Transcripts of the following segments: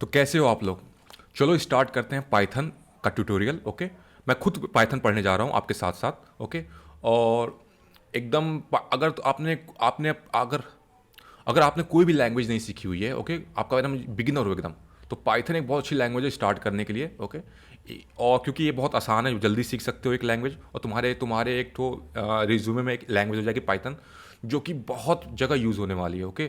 तो कैसे हो आप लोग? चलो स्टार्ट करते हैं पाइथन का ट्यूटोरियल। ओके, मैं खुद पाइथन पढ़ने जा रहा हूँ आपके साथ साथ। ओके, और अगर तो आपने आपने अगर अगर आपने कोई भी लैंग्वेज नहीं सीखी हुई है, ओके, आपका एकदम बिगिनर हो एकदम, तो पाइथन एक बहुत अच्छी लैंग्वेज है स्टार्ट करने के लिए। ओके, और क्योंकि ये बहुत आसान है, जल्दी सीख सकते हो एक लैंग्वेज, और तुम्हारे तुम्हारे एक तो रिज्यूमे में एक लैंग्वेज हो जाएगी पाइथन, जो कि बहुत जगह यूज़ होने वाली है। ओके,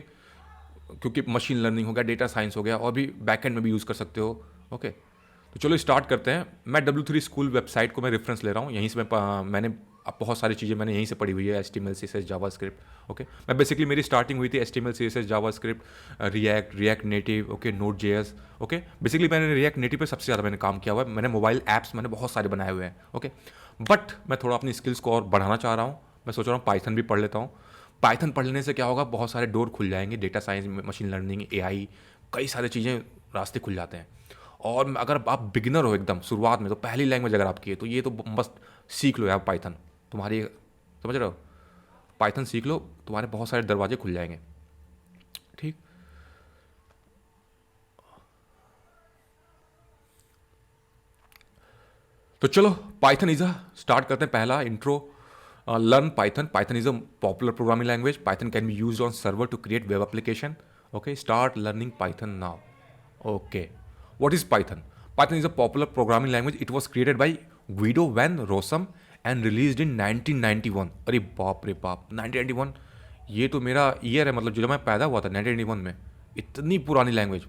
क्योंकि मशीन लर्निंग हो गया, डेटा साइंस हो गया, और भी बैकएंड में भी यूज़ कर सकते हो। ओके, तो चलो स्टार्ट करते हैं। मैं W3 स्कूल वेबसाइट को मैं रेफरेंस ले रहा हूँ, यहीं से मैंने अब बहुत सारी चीज़ें मैंने यहीं से पढ़ी हुई है, HTML CSS JavaScript. Okay, मैं बेसिकली मेरी स्टार्टिंग हुई थी HTML CSS JavaScript, React Native, okay, Node JS। Okay, basically मैंने रिएक्ट नेटिव पे सबसे ज़्यादा मैंने काम किया हुआ है, मैंने मोबाइल ऐप्स मैंने बहुत सारे बनाए हुए हैं। ओके, बट मैं थोड़ा अपनी स्किल्स को और बढ़ाना चाह रहा हूँ, मैं सोच रहा हूँ पाइथन भी पढ़ लेता हूँ। पाइथन पढ़ लेने से क्या होगा, बहुत सारे डोर खुल जाएंगे, data science, machine learning, AI, कई सारी चीज़ें, रास्ते खुल जाते हैं। और अगर आप बिगिनर हो एकदम शुरुआत में, तो पहली लैंग्वेज अगर आपकी है तो ये तो मस्त सीख लो यार पाइथन। तुम्हारी, समझ रहे हो, पाइथन सीख लो, तुम्हारे बहुत सारे दरवाजे खुल जाएंगे। ठीक, तो चलो पाइथन इज अ स्टार्ट करते हैं। पहला intro, learn Python. Python is a popular programming language. Python can be used on server to create web application. Okay, start learning Python now. Okay, what is Python? Python is a popular programming language. It was created by Guido van Rossum and released in 1991. अरे बाप रे बाप, 1991, ये तो मेरा year है, मतलब जो मैं पैदा हुआ था 1991 में। इतनी पुरानी लैंग्वेज,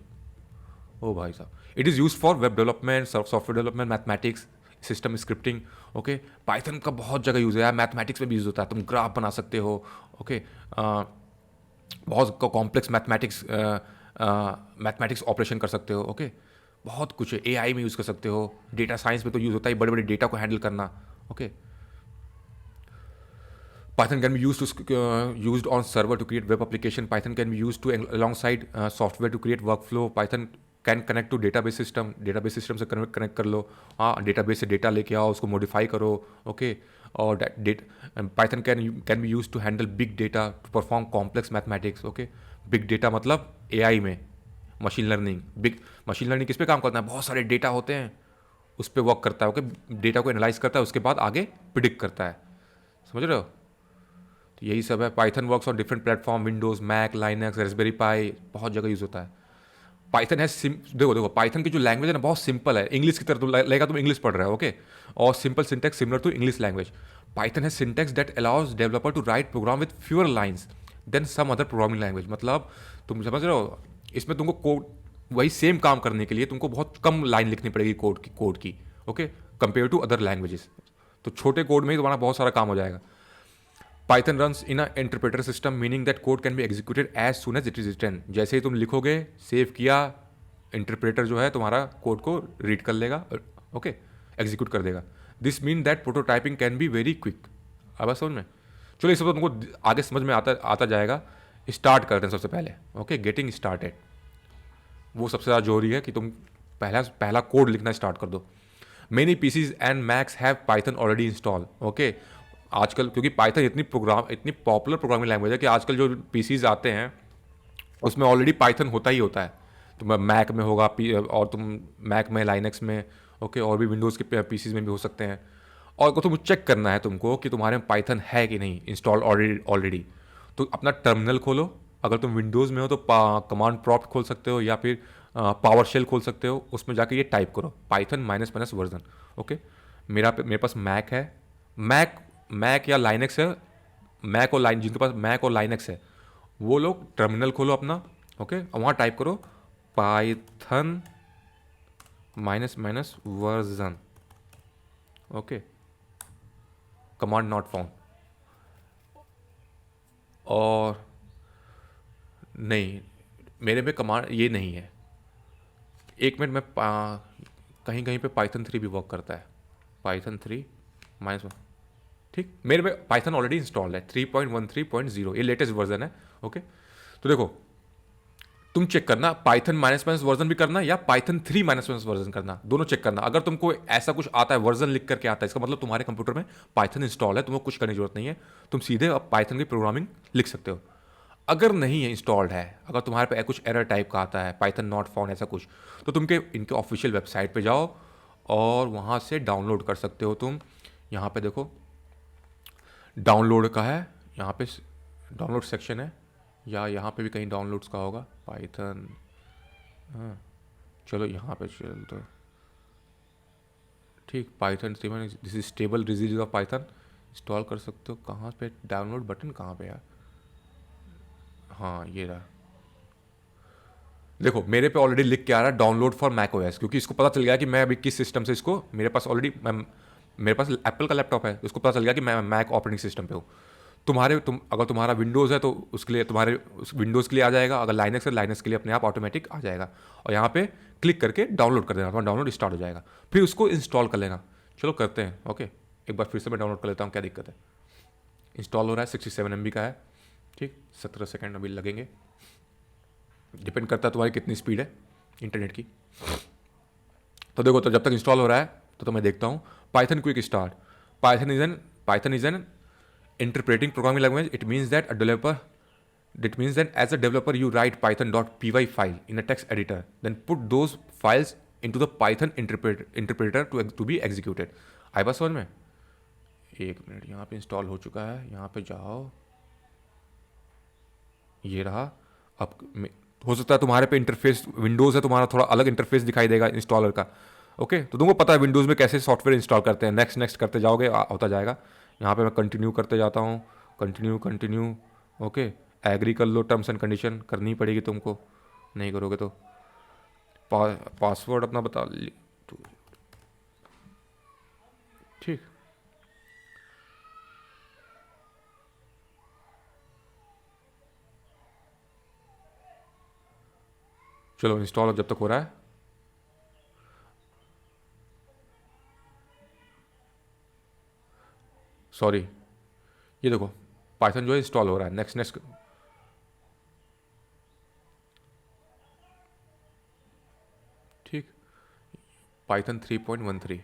ओ भाई साहब। It is use for web development, software development, mathematics, system scripting. Okay, Python का बहुत जगह यूज़ है यार, मैथमेटिक्स में भी यूज़ होता है, तुम ग्राफ बना सकते हो। ओके, बहुत कॉम्प्लेक्स मैथमेटिक्स ऑपरेशन कर सकते हो। ओके, बहुत कुछ है, AI में यूज़ कर सकते हो, डेटा साइंस में तो यूज़ होता है बड़े बड़े डेटा को हैंडल करना। Okay, Python can be used on server to create web application. Python can be used to alongside software to create workflow. Python can connect to database system, database system से connect कर लो। हाँ, database से data लेके आओ, उसको modify करो। Okay, और Python can be use to handle big data, to perform complex mathematics. Okay, big data मतलब AI में machine learning. Big machine learning किस पे काम करता है, बहुत सारे डेटा होते हैं, उस पर वर्क करता है। ओके, डेटा को एनालाइज करता है, उसके बाद आगे प्रिडिक्ट करता है। समझ रहे हो? तो यही सब है। Python works on different platform, Windows, Mac, Linux, Raspberry Pi, बहुत जगह यूज़ होता है। पाइथन है देखो देखो, पाइथन की जो लैंग्वेज है ना, बहुत सिंपल है, इंग्लिश की तरह तुम लगेगा तुम इंग्लिश पढ़ रहे हो। ओके, और simple syntax similar to English language. Python है syntax that allows developer to write program with fewer lines than some other programming language. मतलब तुम समझ रहे हो, इसमें तुमको कोड, वही सेम काम करने के लिए तुमको बहुत कम लाइन लिखनी पड़ेगी कोड की। Okay, compare to other languages, तो छोटे कोड में ही तुम्हारा बहुत सारा काम हो जाएगा। Python runs in a interpreter system, meaning that code can be executed as soon as it is written. जैसे ही तुम लिखोगे, सेव किया, इंटरप्रेटर जो है तुम्हारा कोड को रीड कर लेगा, ओके, एग्जीक्यूट कर देगा। This mean that prototyping can be very quick. अब बात समझ में? चलो ये सब तो तुमको आगे समझ में आता आता जाएगा। स्टार्ट करते हैं सबसे पहले। ओके, गेटिंग स्टार्टेड, वो सबसे ज़्यादा जरूरी है कि तुम पहला पहला कोड लिखना स्टार्ट कर दो। Many PCs and Macs have Python already install. Okay, आजकल क्योंकि पाइथन इतनी पॉपुलर प्रोग्रामिंग लैंग्वेज है कि आजकल जो पीसीज आते हैं उसमें ऑलरेडी पाइथन होता ही होता है। तुम मैक में होगा, और तुम मैक में, लाइनक्स में, ओके, और भी विंडोज़ के पीसीज में भी हो सकते हैं। और तुम चेक करना है तुमको कि तुम्हारे में पाइथन है कि नहीं इंस्टॉल ऑलरेडी। तो अपना टर्मिनल खोलो, अगर तुम विंडोज़ में हो तो कमांड प्रॉम्प्ट खोल सकते हो, या फिर पावर शेल खोल सकते हो, उसमें जाके ये टाइप करो Python minus minus version. Okay, मेरे पास मैक है, मैक मैक या लाइनक्स है। मैक और लाइन जिनके पास मैक और लाइनक्स है, वो लोग टर्मिनल खोलो अपना। ओके, और वहाँ टाइप करो Python minus minus version. Okay, command not found. और नहीं, मेरे में कमांड ये नहीं है। एक मिनट में कहीं कहीं पे पाइथन 3 भी वर्क करता है, पाइथन 3 माइनस। ठीक, मेरे में पाइथन ऑलरेडी इंस्टॉल है, 3.13.0, ये लेटेस्ट वर्जन है। ओके, तो देखो, तुम चेक करना पाइथन माइनस माइनस वर्जन भी करना, या पाइथन 3 माइनस माइनस वर्जन करना, दोनों चेक करना। अगर तुमको ऐसा कुछ आता है, वर्जन लिख करके आता है, इसका मतलब तुम्हारे कंप्यूटर में पाइथन इंस्टॉल है, तुमको कुछ करने की जरूरत नहीं है, तुम सीधे अब पाइथन की प्रोग्रामिंग लिख सकते हो। अगर नहीं है इंस्टॉल्ड है, अगर तुम्हारे पे कुछ एरर टाइप का आता है, पाइथन नॉट फाउंड ऐसा कुछ, तो तुम के इनके ऑफिशियल वेबसाइट पे जाओ और वहाँ से डाउनलोड कर सकते हो तुम। यहाँ पे देखो डाउनलोड का है, यहाँ पे डाउनलोड सेक्शन है, या यहाँ पे भी कहीं डाउनलोड्स का होगा पाइथन। हाँ चलो यहाँ पे चल तो ठीक, Python this is stable release of Python, install कर सकते हो। कहाँ पे डाउनलोड बटन कहाँ पे यार? हाँ ये रहा, देखो मेरे पे ऑलरेडी लिख के आ रहा है डाउनलोड फॉर मैक ओएस, क्योंकि इसको पता चल गया कि मैं अभी किस सिस्टम से इसको, मेरे पास ऑलरेडी मेरे पास एप्पल का लैपटॉप है, उसको पता चल गया कि मैं मैक ऑपरेटिंग सिस्टम पे हूँ। अगर तुम्हारा विंडोज़ है तो उसके लिए तुम्हारे उस विंडोज़ के लिए आ जाएगा, अगर लाइनक्स है लाइनक्स के लिए अपने आप ऑटोमेटिक आ जाएगा। और यहाँ पे क्लिक करके डाउनलोड कर देना, तुम्हारा डाउनलोड स्टार्ट हो जाएगा, फिर उसको इंस्टॉल कर लेना। चलो करते हैं, ओके एक बार फिर से मैं डाउनलोड कर लेता हूँ, क्या दिक्कत है। इंस्टॉल हो रहा है, 67 MB का है, ठीक 17 सेकेंड अभी लगेंगे, डिपेंड करता है तुम्हारी कितनी स्पीड है इंटरनेट की। तो देखो, तो जब तक इंस्टॉल हो रहा है तो मैं देखता हूँ Python quick start. Python is an interpreting programming language. It means that as a developer you write python.py file in a text editor, then put those files into the python interpreter to be executed. आई बात समझ में? एक minute, यहाँ पे install हो चुका है, यहाँ पे जाओ, ये रहा। अब हो सकता है तुम्हारे पे इंटरफेस, विंडोज़ है तुम्हारा, थोड़ा अलग इंटरफेस दिखाई देगा इंस्टॉलर का। ओके तो तुमको पता है विंडोज़ में कैसे सॉफ्टवेयर इंस्टॉल करते हैं, नेक्स्ट नेक्स्ट करते जाओगे होता जाएगा। यहाँ पे मैं कंटिन्यू करते जाता हूँ, कंटिन्यू। ओके एग्री कर लो, टर्म्स एंड कंडीशन करनी पड़ेगी तुमको, नहीं करोगे तो पासवर्ड अपना बता ठीक। चलो इंस्टॉल जब तक हो रहा है, सॉरी ये देखो पाइथन जो है इंस्टॉल हो रहा है, नेक्स्ट नेक्स्ट। ठीक, पाइथन 3.13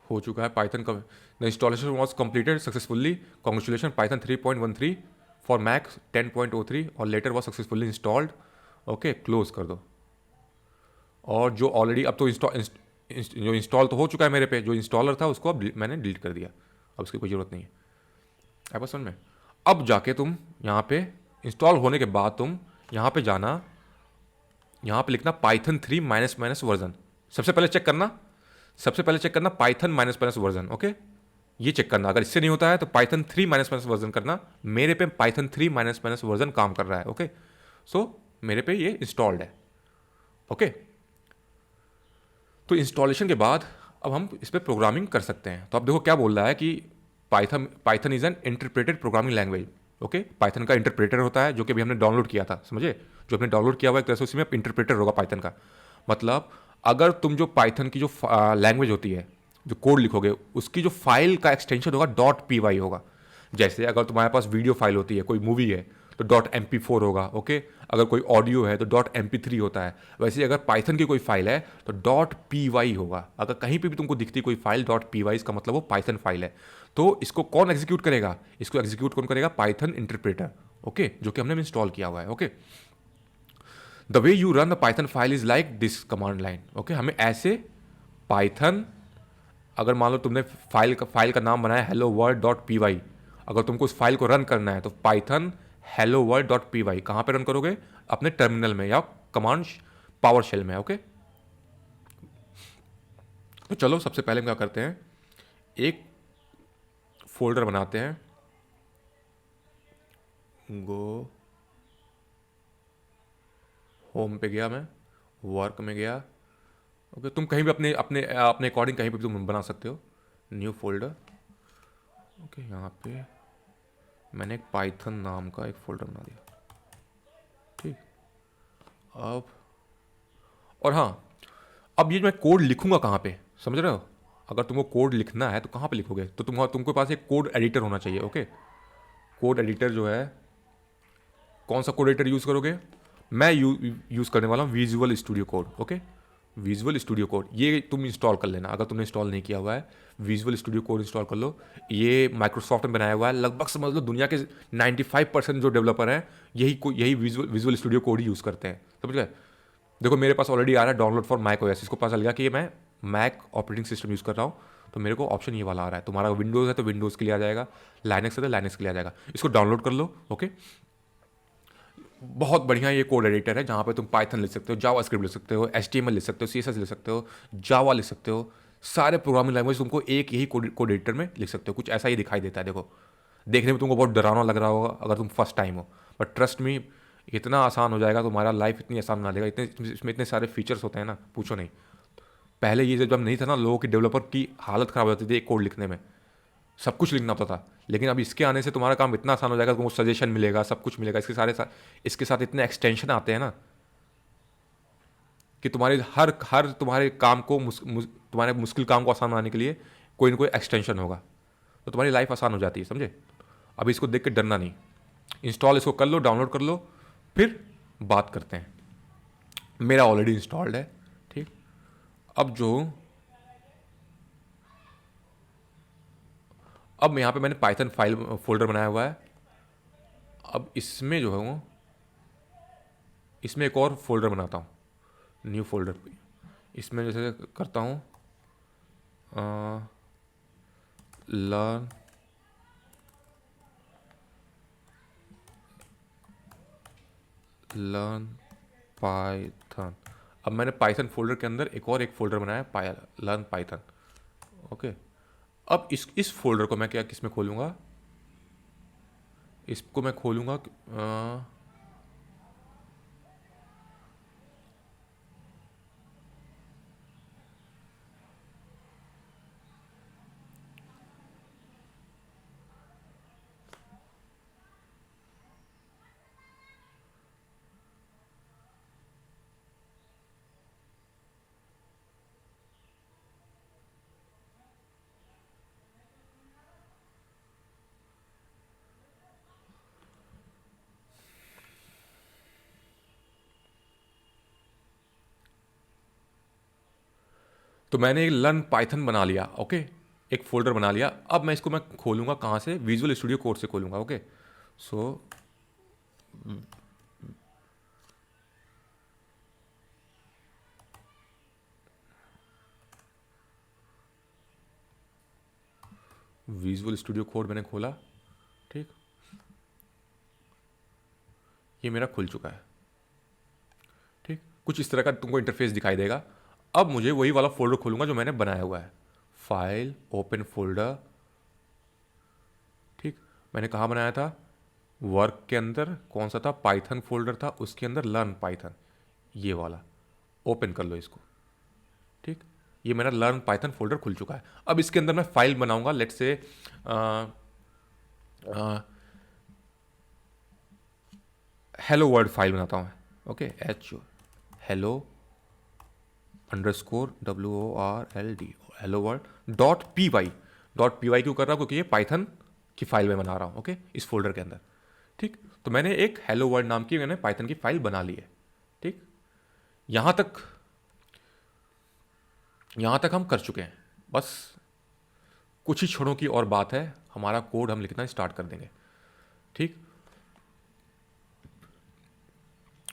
हो चुका है। पाइथन का the installation was completed successfully, congratulation Python 3.13 for Mac 10.03 और later was successfully installed. Okay close कर दो। और जो ऑलरेडी अब तो जो इंस्टॉल तो हो चुका है मेरे पे, जो इंस्टॉलर था उसको अब मैंने डिलीट कर दिया, अब उसकी कोई ज़रूरत नहीं है। है बस में। अब जाके तुम यहाँ पे इंस्टॉल होने के बाद तुम यहाँ पे जाना, यहाँ पे लिखना पाइथन 3 माइनस माइनस वर्जन। सबसे पहले चेक करना Python minus minus version. Okay ये चेक करना, अगर इससे नहीं होता है तो पाइथन 3 माइनस माइनस वर्जन करना। मेरे पे पाइथन 3 माइनस माइनस वर्जन काम कर रहा है। ओके सो मेरे पे ये इंस्टॉल्ड है। ओके तो इंस्टॉलेशन के बाद अब हम इस पर प्रोग्रामिंग कर सकते हैं। तो अब देखो क्या बोल रहा है कि Python is an interpreted programming language. Okay Python का इंटरप्रेटर होता है, जो कि अभी हमने डाउनलोड किया था, समझे? जो हमने डाउनलोड किया हुआ एक तरह से उसी में इंटरप्रेटर होगा पाइथन का। मतलब अगर तुम जो पाइथन की जो लैंग्वेज होती है, जो कोड लिखोगे, उसकी जो फाइल का एक्सटेंशन होगा .py होगा। जैसे अगर तुम्हारे पास वीडियो फाइल होती है, कोई मूवी है तो .mp4 होगा। ओके अगर कोई ऑडियो है तो .mp3 होता है। वैसे अगर पाइथन की कोई फाइल है तो .py होगा। अगर कहीं पे भी तुमको दिखती कोई फाइल .py, इसका मतलब वो पाइथन फाइल है। तो इसको कौन एग्जीक्यूट करेगा? इसको एग्जीक्यूट कौन करेगा? Python interpreter. ओके जो कि हमने इंस्टॉल किया हुआ है। Okay the way you run the Python file is like this command line. Okay हमें ऐसे पाइथन, अगर मान लो तुमने फाइल का नाम बनाया hello world.py, अगर तुमको उस फाइल को रन करना है तो पाइथन hello world.py कहाँ पे रन करोगे? अपने टर्मिनल में या कमांड पावर शेल में। ओके तो चलो सबसे पहले हम क्या करते हैं, एक फोल्डर बनाते हैं। गो होम पे गया मैं, वर्क में गया। ओके तुम कहीं भी अपने अपने अपने अकॉर्डिंग कहीं पे भी तुम बना सकते हो। New folder. ओके यहाँ पे मैंने एक पाइथन नाम का एक फोल्डर बना दिया। ठीक अब, और हाँ अब ये मैं कोड लिखूंगा कहाँ पे, समझ रहे हो? अगर तुमको कोड लिखना है तो कहाँ पे लिखोगे? तो तुमको पास एक कोड एडिटर होना चाहिए। ओके कोड एडिटर जो है, कौन सा कोड एडिटर यूज़ करोगे? मैं यूज़ करने वाला हूँ visual studio code. Okay visual studio code ये तुम इंस्टॉल कर लेना, अगर तुमने इंस्टॉल नहीं किया हुआ है विजुअल स्टूडियो कोड इंस्टॉल कर लो। ये माइक्रोसॉफ्ट ने बनाया हुआ है, लगभग समझ लो दुनिया के 95% जो डेवलपर हैं यही विजुअल स्टूडियो कोड ही यूज़ करते हैं, समझ गए। देखो मेरे पास ऑलरेडी आ रहा है डाउनलोड फॉर मैक ओएस, इसको पता चल गया कि ये मैं मैक ऑपरेटिंग सिस्टम यूज़ कर रहा हूँ, तो मेरे को ऑप्शन ये वाला आ रहा है। तुम्हारा विंडोज़ है तो विंडोज़ के लिए आ जाएगा, लाइनक्स है तो लाइनक्स के लिए आ जाएगा। इसको डाउनलोड कर लो। ओके, बहुत बढ़िया ये कोड एडिटर है जहाँ पे तुम पाइथन लिख सकते हो, जावा स्क्रिप्ट लिख सकते हो, HTML लिख सकते हो, CSS लिख सकते हो, जावा लिख सकते हो, सारे प्रोग्रामिंग लैंग्वेज तुमको एक यही कोड एडिटर में लिख सकते हो। कुछ ऐसा ही दिखाई देता है। देखो देखने में तुमको बहुत डरावना लग रहा होगा अगर तुम फर्स्ट टाइम हो, बट ट्रस्ट मी इतना आसान हो जाएगा, तुम्हारा लाइफ इतनी आसान बना देगा। इतने इसमें इतने सारे फीचर्स होते हैं ना, पूछो नहीं। पहले ये जब नहीं था ना, लोगों की डेवलपर की हालत ख़राब हो जाती थी एक कोड लिखने में, सब कुछ लिखना होता था। लेकिन अब इसके आने से तुम्हारा काम इतना आसान हो जाएगा, तुमको सजेशन मिलेगा, सब कुछ मिलेगा। इसके साथ इतने एक्सटेंशन आते हैं ना कि तुम्हारे हर तुम्हारे काम को तुम्हारे मुश्किल काम को आसान बनाने के लिए कोई ना कोई एक्सटेंशन होगा, तो तुम्हारी लाइफ आसान हो जाती है, समझे। अभी इसको देख के डरना नहीं, इंस्टॉल इसको कर लो, डाउनलोड कर लो, फिर बात करते हैं। मेरा ऑलरेडी इंस्टॉल्ड है, ठीक। अब यहाँ पे मैंने पाइथन फाइल फोल्डर बनाया हुआ है। अब इसमें जो है वो इसमें एक और फोल्डर बनाता हूँ, न्यू फोल्डर पे। इसमें जैसे करता हूँ लर्न पाइथन। अब मैंने पाइथन फोल्डर के अंदर एक फोल्डर बनाया लर्न पाइथन। ओके, अब इस फोल्डर को मैं किस में खोलूँगा, इसको मैं खोलूँगा तो मैंने एक लर्न पाइथन बना लिया। ओके, एक फोल्डर बना लिया। अब मैं खोलूँगा कहाँ से, विजुअल स्टूडियो कोड से खोलूँगा। Okay, so visual studio code मैंने खोला, ठीक। ये मेरा खुल चुका है, ठीक। कुछ इस तरह का तुमको इंटरफेस दिखाई देगा। अब मुझे वही वाला फोल्डर खोलूँगा जो मैंने बनाया हुआ है, फाइल ओपन फोल्डर, ठीक। मैंने कहाँ बनाया था, वर्क के अंदर कौन सा था, पाइथन फोल्डर था, उसके अंदर लर्न पाइथन, ये वाला। ओपन कर लो इसको, ठीक। ये मेरा लर्न पाइथन फोल्डर खुल चुका है। अब इसके अंदर मैं फाइल बनाऊंगा, let's say hello world file बनाता हूँ। Okay, hello _WORLD hello world .py क्यों कर रहा हूँ, क्योंकि ये पाइथन की फाइल में बना रहा हूँ। ओके, इस फोल्डर के अंदर, ठीक। तो मैंने एक हेलो वर्ल्ड नाम की मैंने पाइथन की फाइल बना ली है, ठीक। यहाँ तक हम कर चुके हैं। बस कुछ ही क्षणों की और बात है, हमारा कोड हम लिखना स्टार्ट कर देंगे, ठीक।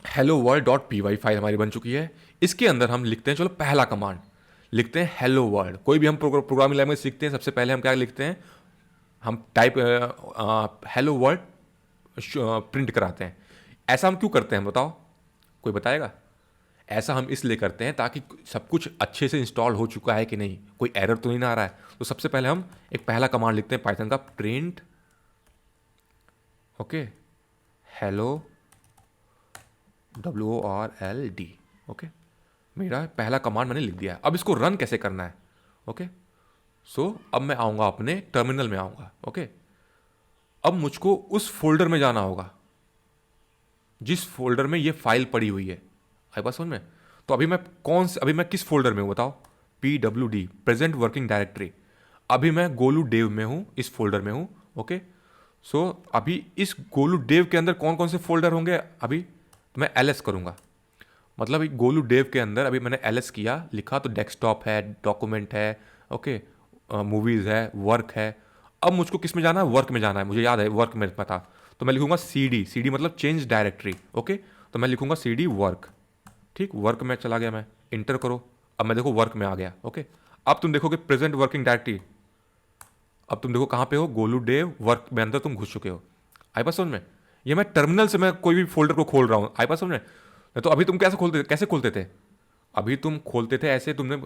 हेलो वर्ल्ड .py फाइल हमारी बन चुकी है। इसके अंदर हम लिखते हैं, चलो पहला कमांड लिखते हैं, हेलो वर्ल्ड। कोई भी हम प्रोग्रामिंग लैंग्वेज सीखते हैं, सबसे पहले हम क्या लिखते हैं, हम टाइप हेलो वर्ल्ड प्रिंट कराते हैं। ऐसा हम क्यों करते हैं बताओ, कोई बताएगा। ऐसा हम इसलिए करते हैं ताकि सब कुछ अच्छे से इंस्टॉल हो चुका है कि नहीं, कोई एरर तो नहीं ना आ रहा है। तो सबसे पहले हम एक पहला कमांड लिखते हैं पाइथन का, print okay hello WORLD। Okay, मेरा पहला कमांड मैंने लिख दिया है। अब इसको रन कैसे करना है, ओके। सो अब मैं आऊँगा अपने टर्मिनल में आऊँगा। ओके, अब मुझको उस फोल्डर में जाना होगा जिस फोल्डर में ये फाइल पड़ी हुई है। आई बात समझ में। तो अभी मैं किस फोल्डर में हूँ बताओ, PWD प्रेजेंट वर्किंग डायरेक्टरी। अभी मैं गोलू डेव में हूँ, इस फोल्डर में हूँ। ओके, सो अभी इस गोलू डेव के अंदर कौन कौन से फोल्डर होंगे, अभी तो मैं LS करूँगा। मतलब एक गोलू डेव के अंदर अभी मैंने एल किया, लिखा तो डेस्कटॉप है, डॉक्यूमेंट है, ओके, मूवीज़ है, वर्क है। अब मुझको किस में जाना है? वर्क में जाना है, मुझे याद है वर्क में पता। तो मैं लिखूंगा सी डी, सी डी मतलब चेंज डायरेक्टरी, ओके। तो मैं लिखूंगा सी डी वर्क, ठीक। वर्क में चला गया मैं, इंटर करो। अब मैं देखो वर्क में आ गया, ओके। अब तुम देखोगे प्रेजेंट वर्किंग डायरेक्टरी। अब तुम देखो कहाँ पे हो, गोलू डेव वर्क में अंदर तुम घुस चुके हो। आई बात समझ में? ये मैं टर्मिनल से मैं कोई भी फोल्डर को खोल रहा हूँ, आई बात समझ में? नहीं तो अभी तुम कैसे खोलते थे? अभी तुम खोलते थे ऐसे, तुमने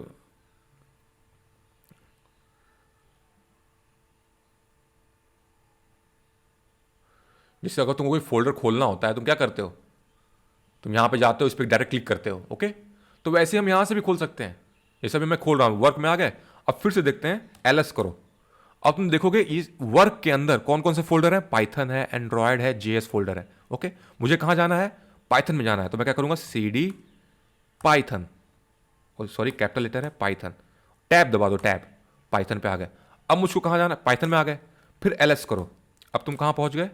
जिससे अगर तुमको कोई फोल्डर खोलना होता है तुम क्या करते हो? तुम यहाँ पे जाते हो, इस पर डायरेक्ट क्लिक करते हो, ओके। तो वैसे हम यहाँ से भी खोल सकते हैं। जैसे अभी मैं खोल रहा हूँ, वर्क में आ गए। अब फिर से देखते हैं, एलएस करो। अब तुम देखोगे इस वर्क के अंदर कौन कौन से फोल्डर है, पाइथन है, एंड्रॉयड है, जेएस फोल्डर है, ओके। मुझे कहाँ जाना है? पाइथन में जाना है। तो मैं क्या करूँगा, C D Python, sorry capital letter है पाइथन, टैब दबा दो, टैब, पाइथन पे आ गए। अब मुझको कहाँ जाना है? पाइथन में आ गए। फिर एलएस करो। अब तुम कहाँ पहुँच गए?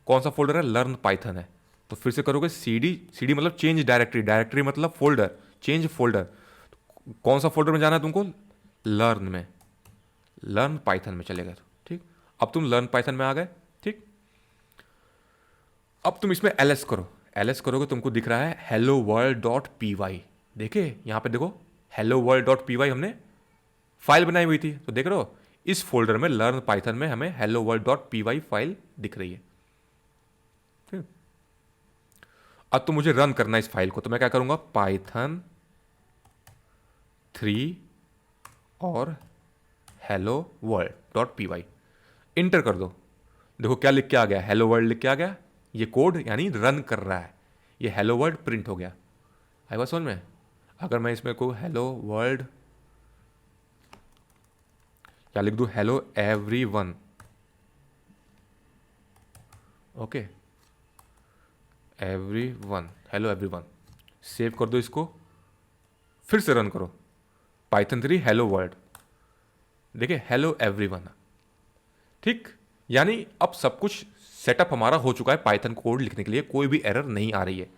कौन सा फोल्डर है? लर्न पाइथन है। तो फिर से करोगे सी डी, सी डी मतलब चेंज डायरेक्टरी, डायरेक्टरी मतलब फोल्डर, चेंज फोल्डर। कौन सा फोल्डर में जाना है तुमको? लर्न में, लर्न पाइथन में चले गए, ठीक। अब तुम लर्न पाइथन में आ गए, ठीक। अब तुम इसमें एलएस करो। एलएस करोगे तुमको दिख रहा है hello world dot P Y. देखे यहाँ पे देखो, hello world dot P Y हमने फाइल बनाई हुई थी। तो देख रहे हो, इस फोल्डर में लर्न पाइथन में हमें hello world dot P Y file दिख रही है, ठीक। अब तो मुझे रन करना है इस फाइल को। तो मैं क्या करूंगा, पाइथन 3 और hello world dot P Y enter कर दो। देखो क्या लिख के आ गया, हेलो वर्ल्ड लिख के आ गया। ये कोड यानी रन कर रहा है, ये हेलो वर्ल्ड प्रिंट हो गया। आई बात समझ में? अगर मैं इसमें को हेलो वर्ल्ड या लिख दूं hello every one, okay, every one, hello every one, save कर दो इसको, फिर से रन करो, पाइथन 3 हेलो वर्ल्ड, देखिए हेलो एवरी वन, ठीक। यानी अब सब कुछ सेटअप हमारा हो चुका है पाइथन कोड लिखने के लिए, कोई भी एरर नहीं आ रही है,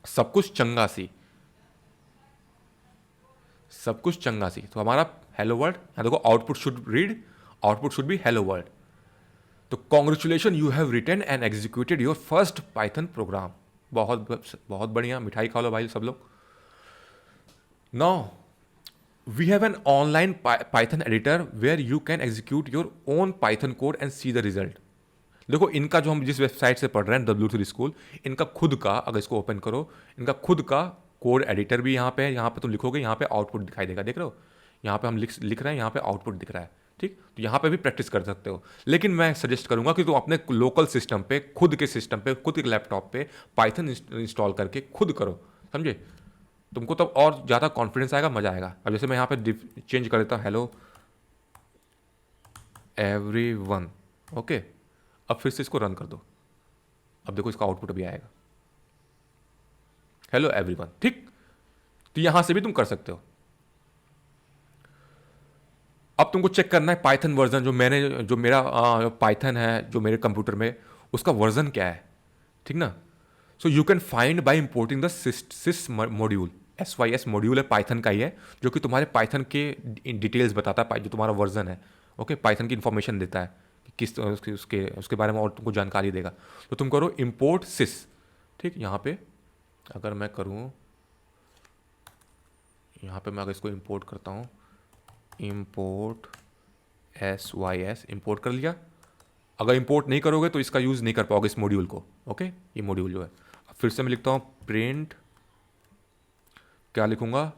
सब कुछ चंगा सी, सब कुछ चंगा सी। तो हमारा हेलो वर्ल्ड, यहाँ देखो output should read, output should be hello world. तो congratulation, you have written and executed your first Python program. बहुत बहुत बढ़िया, मिठाई खा लो भाई सब लोग। Now we have an online Python editor where you can execute your own Python code and see the result. देखो इनका जो हम जिस वेबसाइट से पढ़ रहे हैं W3 स्कूल, इनका खुद का, अगर इसको ओपन करो, इनका खुद का कोड एडिटर भी यहाँ पे है। यहाँ पे तुम लिखोगे, यहाँ पे आउटपुट दिखाई देगा, देख रहे हो? यहाँ पे हम लिख रहे हैं, यहाँ पे आउटपुट दिख रहा है, ठीक। तो यहाँ पे भी प्रैक्टिस कर सकते हो। लेकिन मैं सजेस्ट करूंगा कि तुम अपने लोकल सिस्टम पे, खुद के सिस्टम पे, खुद के लैपटॉप पे पाइथन इंस्टॉल करके खुद करो, समझे? तुमको तब और ज़्यादा कॉन्फिडेंस आएगा, मज़ा आएगा। अब जैसे मैं यहाँ पे चेंज कर देता हूँ, हेलो एवरी वन, ओके। अब फिर से इसको रन कर दो, अब देखो इसका आउटपुट भी आएगा, हेलो एवरीवन, ठीक। तो यहां से भी तुम कर सकते हो। अब तुमको चेक करना है पाइथन वर्जन, जो मेरा पाइथन है जो मेरे कंप्यूटर में, उसका वर्जन क्या है, ठीक ना। So you can find by importing the cis module, SYS module है, पाइथन का ही है, जो कि तुम्हारे पाइथन के डिटेल्स बताता है, जो तुम्हारा वर्जन है, ओके। पाइथन की इंफॉर्मेशन देता है कि किस उसके बारे में और तुमको जानकारी देगा। तो तुम करो इम्पोर्ट सिस, ठीक। यहाँ पे अगर मैं करूँ, यहाँ पे मैं अगर इसको इंपोर्ट करता हूँ, इंपोर्ट SYS, इंपोर्ट कर लिया। अगर इंपोर्ट नहीं करोगे तो इसका यूज़ नहीं कर पाओगे इस मॉड्यूल को, ओके। ये मॉड्यूल जो है, अब फिर से मैं लिखता हूँ प्रिंट, क्या लिखूंगा,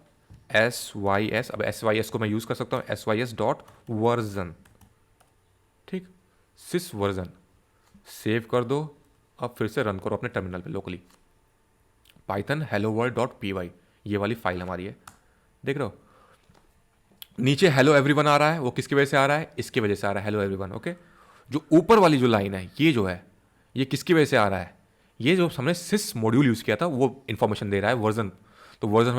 SYS। अब SYS को मैं यूज़ कर सकता हूँ, SYS डॉट वर्जन, ठीक, सिस वर्जन, सेव कर दो। अब फिर से रन करो अपने टर्मिनल पे locally, Python hello world dot P Y, ये वाली फाइल हमारी है, देख रहे हो? नीचे हेलो एवरीवन आ रहा है, वो किसकी वजह से आ रहा है? इसकी वजह से आ रहा है, हेलो एवरीवन, ओके। जो ऊपर वाली जो लाइन है, ये जो है, ये किसकी वजह से आ रहा है? ये जो हमने सिस मॉड्यूल यूज़ किया था वो इन्फॉर्मेशन दे रहा है, वर्जन। तो वर्जन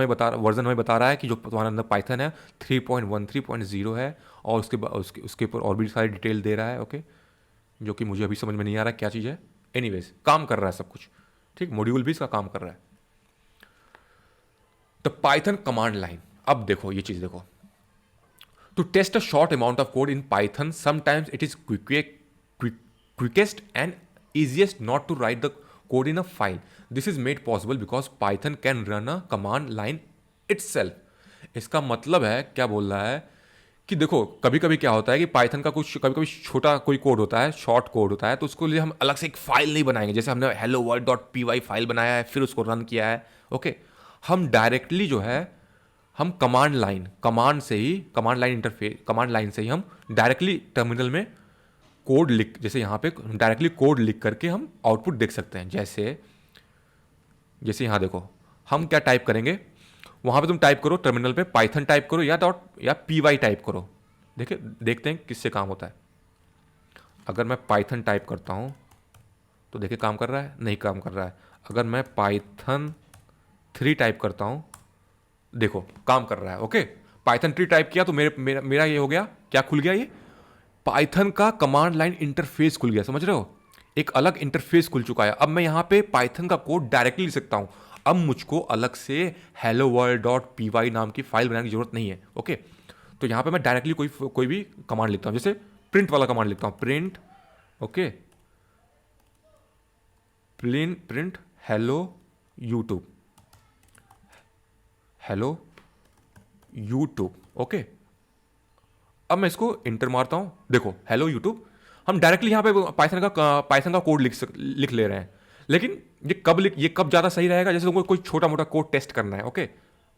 हमें बता रहा है कि जो तुम्हारे अंदर पाइथन है 3.13.0 है, और उसके ऊपर और भी सारी डिटेल दे रहा है, ओके, जो कि मुझे अभी समझ में नहीं आ रहा क्या चीज़ है। एनीवेज काम कर रहा है सब कुछ, ठीक, मॉड्यूल भी इसका काम कर रहा है। The Python command line. अब देखो ये चीज देखो, to test a short amount of code in Python sometimes it is quickest and easiest not to write the code in a file. This is made possible because Python can run a command line itself. इसका मतलब है, क्या बोल रहा है कि देखो कभी कभी क्या होता है कि पाइथन का कुछ कभी कभी छोटा कोई कोड होता है, शॉर्ट कोड होता है, तो उसको लिए हम अलग से एक फाइल नहीं बनाएंगे। जैसे हमने hello world dot P Y file बनाया है फिर उसको रन किया है, ओके। हम डायरेक्टली जो है हम command line interface, command line से ही हम डायरेक्टली टर्मिनल में कोड लिख, जैसे यहाँ पे डायरेक्टली कोड लिख करके हम आउटपुट देख सकते हैं। जैसे जैसे यहाँ देखो हम क्या टाइप करेंगे, वहाँ पे तुम टाइप करो टर्मिनल पे पाइथन टाइप करो या डॉट या पी वाई टाइप करो, देखिए देखते हैं किससे काम होता है। अगर मैं पाइथन टाइप करता हूँ तो देखिए काम कर रहा है, नहीं काम कर रहा है। अगर मैं पाइथन 3 टाइप करता हूँ, देखो काम कर रहा है, ओके। पाइथन 3 टाइप किया तो मेरा ये हो गया, क्या खुल गया, ये पाइथन का कमांड लाइन इंटरफेस खुल गया, समझ रहे हो, एक अलग इंटरफेस खुल चुका है। अब मैं यहाँ पे पाइथन का कोड डायरेक्टली लिख सकता हूँ। अब मुझको अलग से hello world dot P Y नाम की फाइल बनाने की जरूरत नहीं है, ओके। तो यहाँ पे मैं डायरेक्टली कोई भी कमांड लिखता हूँ, जैसे प्रिंट वाला कमांड लिखता हूँ, print, okay, print hello YouTube, hello YouTube, okay. अब मैं इसको इंटर मारता हूं, देखो हेलो यूट्यूब। हम डायरेक्टली यहां पे पाइथन का कोड लिख ले रहे हैं। लेकिन ये कब ज़्यादा सही रहेगा, जैसे तुमको कोई छोटा मोटा कोड टेस्ट करना है, ओके,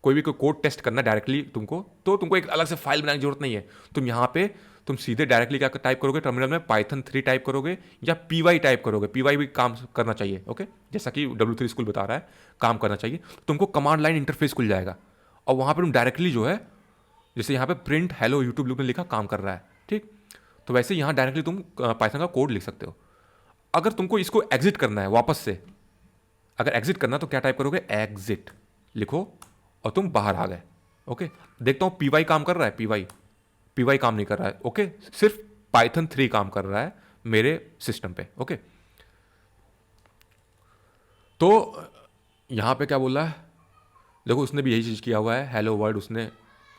कोई कोड टेस्ट करना है डायरेक्टली तुमको, तो तुमको एक अलग से फाइल बनाने की जरूरत नहीं है। तुम यहाँ पे तुम सीधे डायरेक्टली क्या टाइप करोगे, टर्मिनल में पाइथन 3 टाइप करोगे या पी वाई टाइप करोगे, पी वाई भी काम करना चाहिए, ओके, जैसा कि W3 स्कूल बता रहा है काम करना चाहिए। तो तुमको कमांड लाइन इंटरफेस खुल जाएगा और वहाँ पर तुम डायरेक्टली जो है, जैसे यहाँ पे प्रिंट हेलो यूट्यूब ने लिखा काम कर रहा है, ठीक। तो वैसे यहाँ डायरेक्टली तुम पाइथन का कोड लिख सकते हो। अगर तुमको इसको एग्जिट करना है वापस से, अगर एग्जिट करना तो क्या टाइप करोगे, एग्जिट लिखो और तुम बाहर आ गए, ओके। देखता हूँ पीवाई काम कर रहा है, पीवाई काम नहीं कर रहा है, ओके, सिर्फ पाइथन 3 काम कर रहा है मेरे सिस्टम पे, ओके। तो यहाँ पे क्या बोल रहा है, देखो उसने भी यही चीज़ किया हुआ है, हेलो वर्ल्ड उसने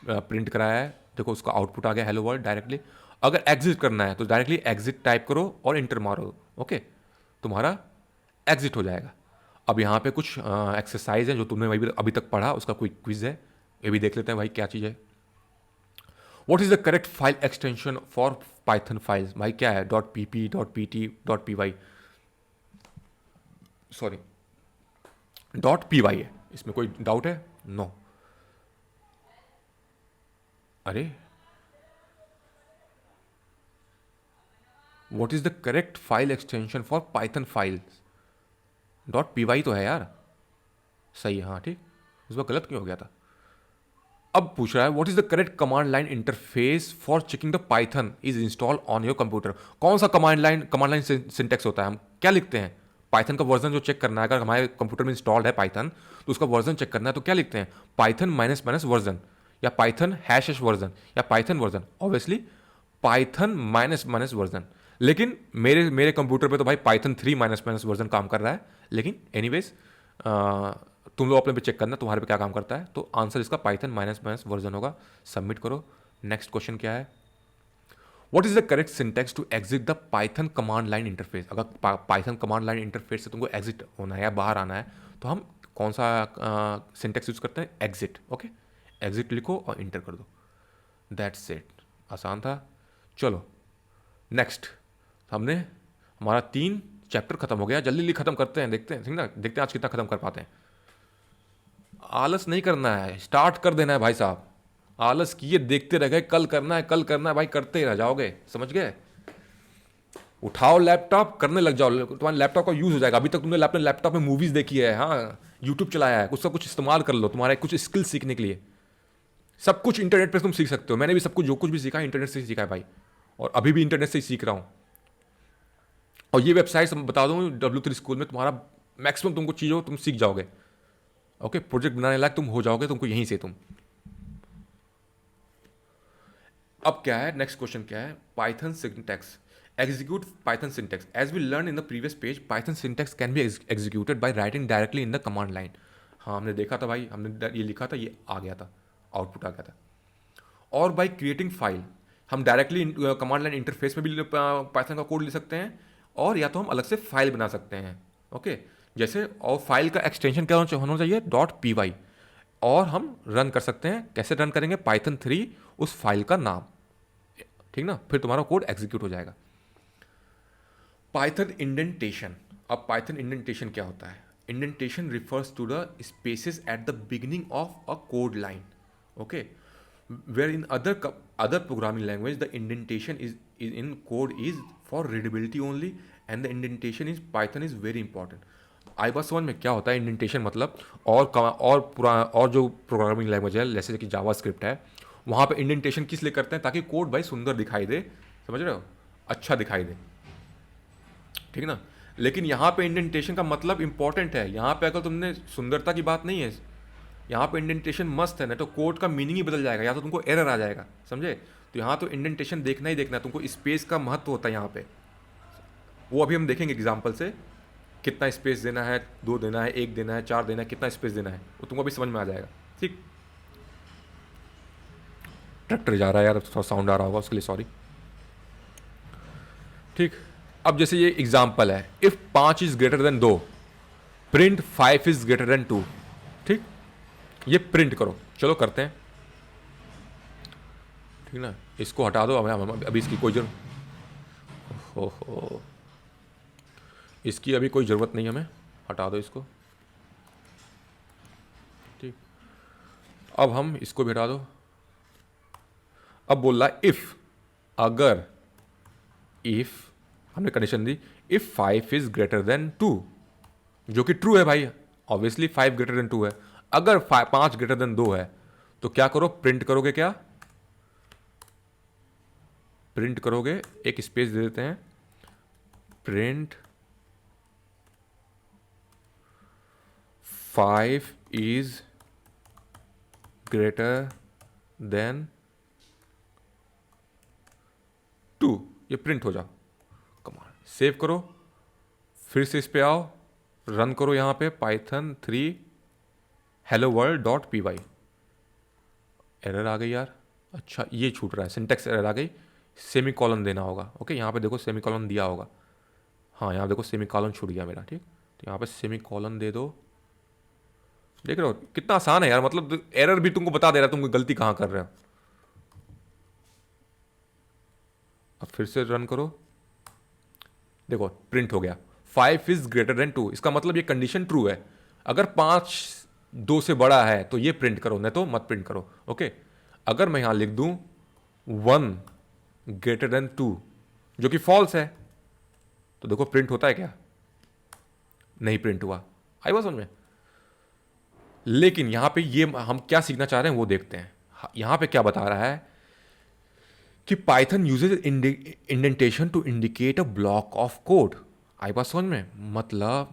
प्रिंट कराया है, देखो उसका आउटपुट आ गया हेलो वर्ल्ड डायरेक्टली। अगर एग्जिट करना है तो डायरेक्टली एग्जिट टाइप करो और इंटर मारो, ओके, तुम्हारा एग्जिट हो जाएगा। अब यहाँ पे कुछ एक्सरसाइज है जो तुमने वही अभी तक पढ़ा, उसका कोई क्विज है, ये भी देख लेते हैं भाई क्या चीज़ है। What is the correct file extension for Python files, भाई क्या है, dot P P, dot P T, dot P Y, sorry dot P Y है, इसमें कोई डाउट है, नो। अरे what is the correct file extension for Python files, dot P Y तो है यार, सही है, हाँ ठीक, उसमें गलत क्यों हो गया था। अब पूछ रहा है what is the correct command line interface for checking the Python is install on your computer. कौन सा कमांड लाइन सिंटेक्स होता है, हम क्या लिखते हैं, पाइथन का वर्जन जो चेक करना है, अगर हमारे कंप्यूटर में इंस्टॉल्ड है पाइथन तो उसका वर्जन चेक करना है तो क्या लिखते हैं, पाइथन माइनस माइनस वर्जन या पाइथन हैश वर्जन या Python version, obviously Python minus minus version. लेकिन मेरे मेरे कंप्यूटर पे तो भाई पाइथन 3 माइनस माइनस वर्जन काम कर रहा है। लेकिन एनीवेज तुम लोग अपने पे चेक करना तुम्हारे पे क्या काम करता है, तो आंसर इसका पाइथन माइनस माइनस वर्जन होगा। सबमिट करो। नेक्स्ट क्वेश्चन क्या है, what is the correct syntax to exit the Python command line interface. अगर पाइथन कमांड लाइन इंटरफेस से तुमको एग्जिट होना है या बाहर आना है तो हम कौन सा सिंटेक्स यूज करते हैं, एग्जिट, ओके, एग्जिट लिखो और इंटर कर दो, दैट्स इट, आसान था। चलो नेक्स्ट, हमने हमारा 3 चैप्टर खत्म हो गया, जल्दी जल्दी खत्म करते हैं, देखते हैं ठीक ना, देखते हैं आज कितना खत्म कर पाते हैं। आलस नहीं करना है, स्टार्ट कर देना है भाई साहब, आलस किए देखते रह गए, कल करना है कल करना है, भाई करते ही रह जाओगे, समझ गए। उठाओ लैपटॉप, करने लग जाओ, तुम्हारे लैपटॉप का यूज़ हो जाएगा। अभी तक तुमने अपने लैपटॉप में मूवीज़ देखी है, हाँ यूट्यूब चलाया है, उसका कुछ इस्तेमाल कर लो तुम्हारे कुछ स्किल सीखने के लिए। सब कुछ इंटरनेट पर तुम सीख सकते हो, मैंने भी सब कुछ जो कुछ भी सीखा है इंटरनेट से ही सीखा है भाई, और अभी भी इंटरनेट से ही सीख रहा हूँ। और ये वेबसाइट बता दूँ W3 स्कूल में तुम्हारा मैक्सिमम तुमको चीज़ों तुम सीख जाओगे, ओके, प्रोजेक्ट बनाने लायक तुम हो जाओगे तुमको यहीं से तुम। अब क्या है, नेक्स्ट क्वेश्चन क्या है, Python syntax, execute Python syntax as we learned in the previous page, Python syntax can be executed by writing directly in the command line। हाँ हमने देखा था भाई, हमने ये लिखा था, ये आ गया था, आउटपुट आ गया था। और बाई क्रिएटिंग फाइल, हम डायरेक्टली कमांड लाइन इंटरफेस में भी पाइथन का कोड ले सकते हैं, और या तो हम अलग से फाइल बना सकते हैं। ओके, जैसे और फाइल का एक्सटेंशन क्या होना चाहिए, .py, और हम रन कर सकते हैं। कैसे रन करेंगे, Python 3 उस फाइल का नाम, ठीक ना, फिर तुम्हारा कोड एग्जीक्यूट हो जाएगा। Python indentation. अब पाइथन इंडेंटेशन क्या होता है? Indentation refers to the spaces at the beginning of a code line. Okay, where in other programming language the indentation is in code is for readability only, and the indentation is Python is very important। आई बात समझ में क्या होता है indentation मतलब? और जो programming language है जैसे कि जावा स्क्रिप्ट है, वहाँ पे इंडेंटेशन किस लिए करते हैं? ताकि कोड भाई सुंदर दिखाई दे, समझ रहे हो, अच्छा दिखाई दे, ठीक ना। लेकिन यहाँ पे इंडेंटेशन का मतलब इंपॉर्टेंट है। यहाँ पे अगर तुमने सुंदरता की बात नहीं है, यहाँ पे इंडेंटेशन मस्त है, ना तो कोड का मीनिंग ही बदल जाएगा, या तो तुमको एरर आ जाएगा, समझे। तो यहाँ तो इंडेंटेशन देखना ही देखना है तुमको, स्पेस का महत्व होता है यहाँ पे। वो अभी हम देखेंगे एग्जाम्पल से, कितना स्पेस देना है, 2 देना है, 1 देना है, 4 देना है, कितना स्पेस देना है, वो तुमको अभी समझ में आ जाएगा। ठीक, ट्रैक्टर जा रहा है यार, थोड़ा साउंड आ रहा होगा, उसके लिए सॉरी। ठीक, अब जैसे ये एग्जाम्पल है, if 5 is greater than 2, print 5 is greater than 2। ठीक, ये प्रिंट करो, चलो करते हैं, ठीक ना। इसको हटा दो, अभी इसकी कोई जरूरत, हो इसकी अभी कोई ज़रूरत नहीं, हमें हटा दो इसको। ठीक, अब हम इसको भी हटा दो। अब बोल रहा है इफ, अगर, इफ हमने condition the, if 5 is greater than 2, जो कि ट्रू है भाई, ऑब्वियसली 5 ग्रेटर देन 2 है। अगर 5 ग्रेटर देन 2 है तो क्या करो, प्रिंट करोगे, क्या प्रिंट करोगे, एक स्पेस दे देते हैं, प्रिंट 5 इज ग्रेटर देन 2, ये प्रिंट हो जाओ। कमांड सेव करो, फिर से इस पे आओ, रन करो यहाँ पे Python 3 hello world.py। एरर आ गई यार, अच्छा ये छूट रहा है, सिंटेक्स एरर आ गई, सेमी कॉलन देना होगा। ओके, यहाँ पे देखो सेमी कॉलन दिया होगा, हाँ यहाँ देखो सेमी कॉलन छूट गया मेरा। ठीक, तो यहाँ पे सेमी कॉलन दे दो। देख रहे हो कितना आसान है यार, मतलब एरर भी तुमको बता दे रहा है तुम गलती कहाँ कर रहे हो। अब फिर से रन करो, देखो प्रिंट हो गया, 5 इज ग्रेटर देन 2, इसका मतलब ये कंडीशन ट्रू है। अगर 5 2 से बड़ा है तो ये प्रिंट करो, नहीं तो मत प्रिंट करो। ओके, अगर मैं यहां लिख दूं 1 ग्रेटर देन 2, जो कि फॉल्स है, तो देखो प्रिंट होता है क्या? नहीं प्रिंट हुआ। आई बात समझ में? लेकिन यहां पे ये हम क्या सीखना चाह रहे हैं वो देखते हैं। यहां पे क्या बता रहा है कि Python uses indentation to indicate a block of code. आई बात समझ में? मतलब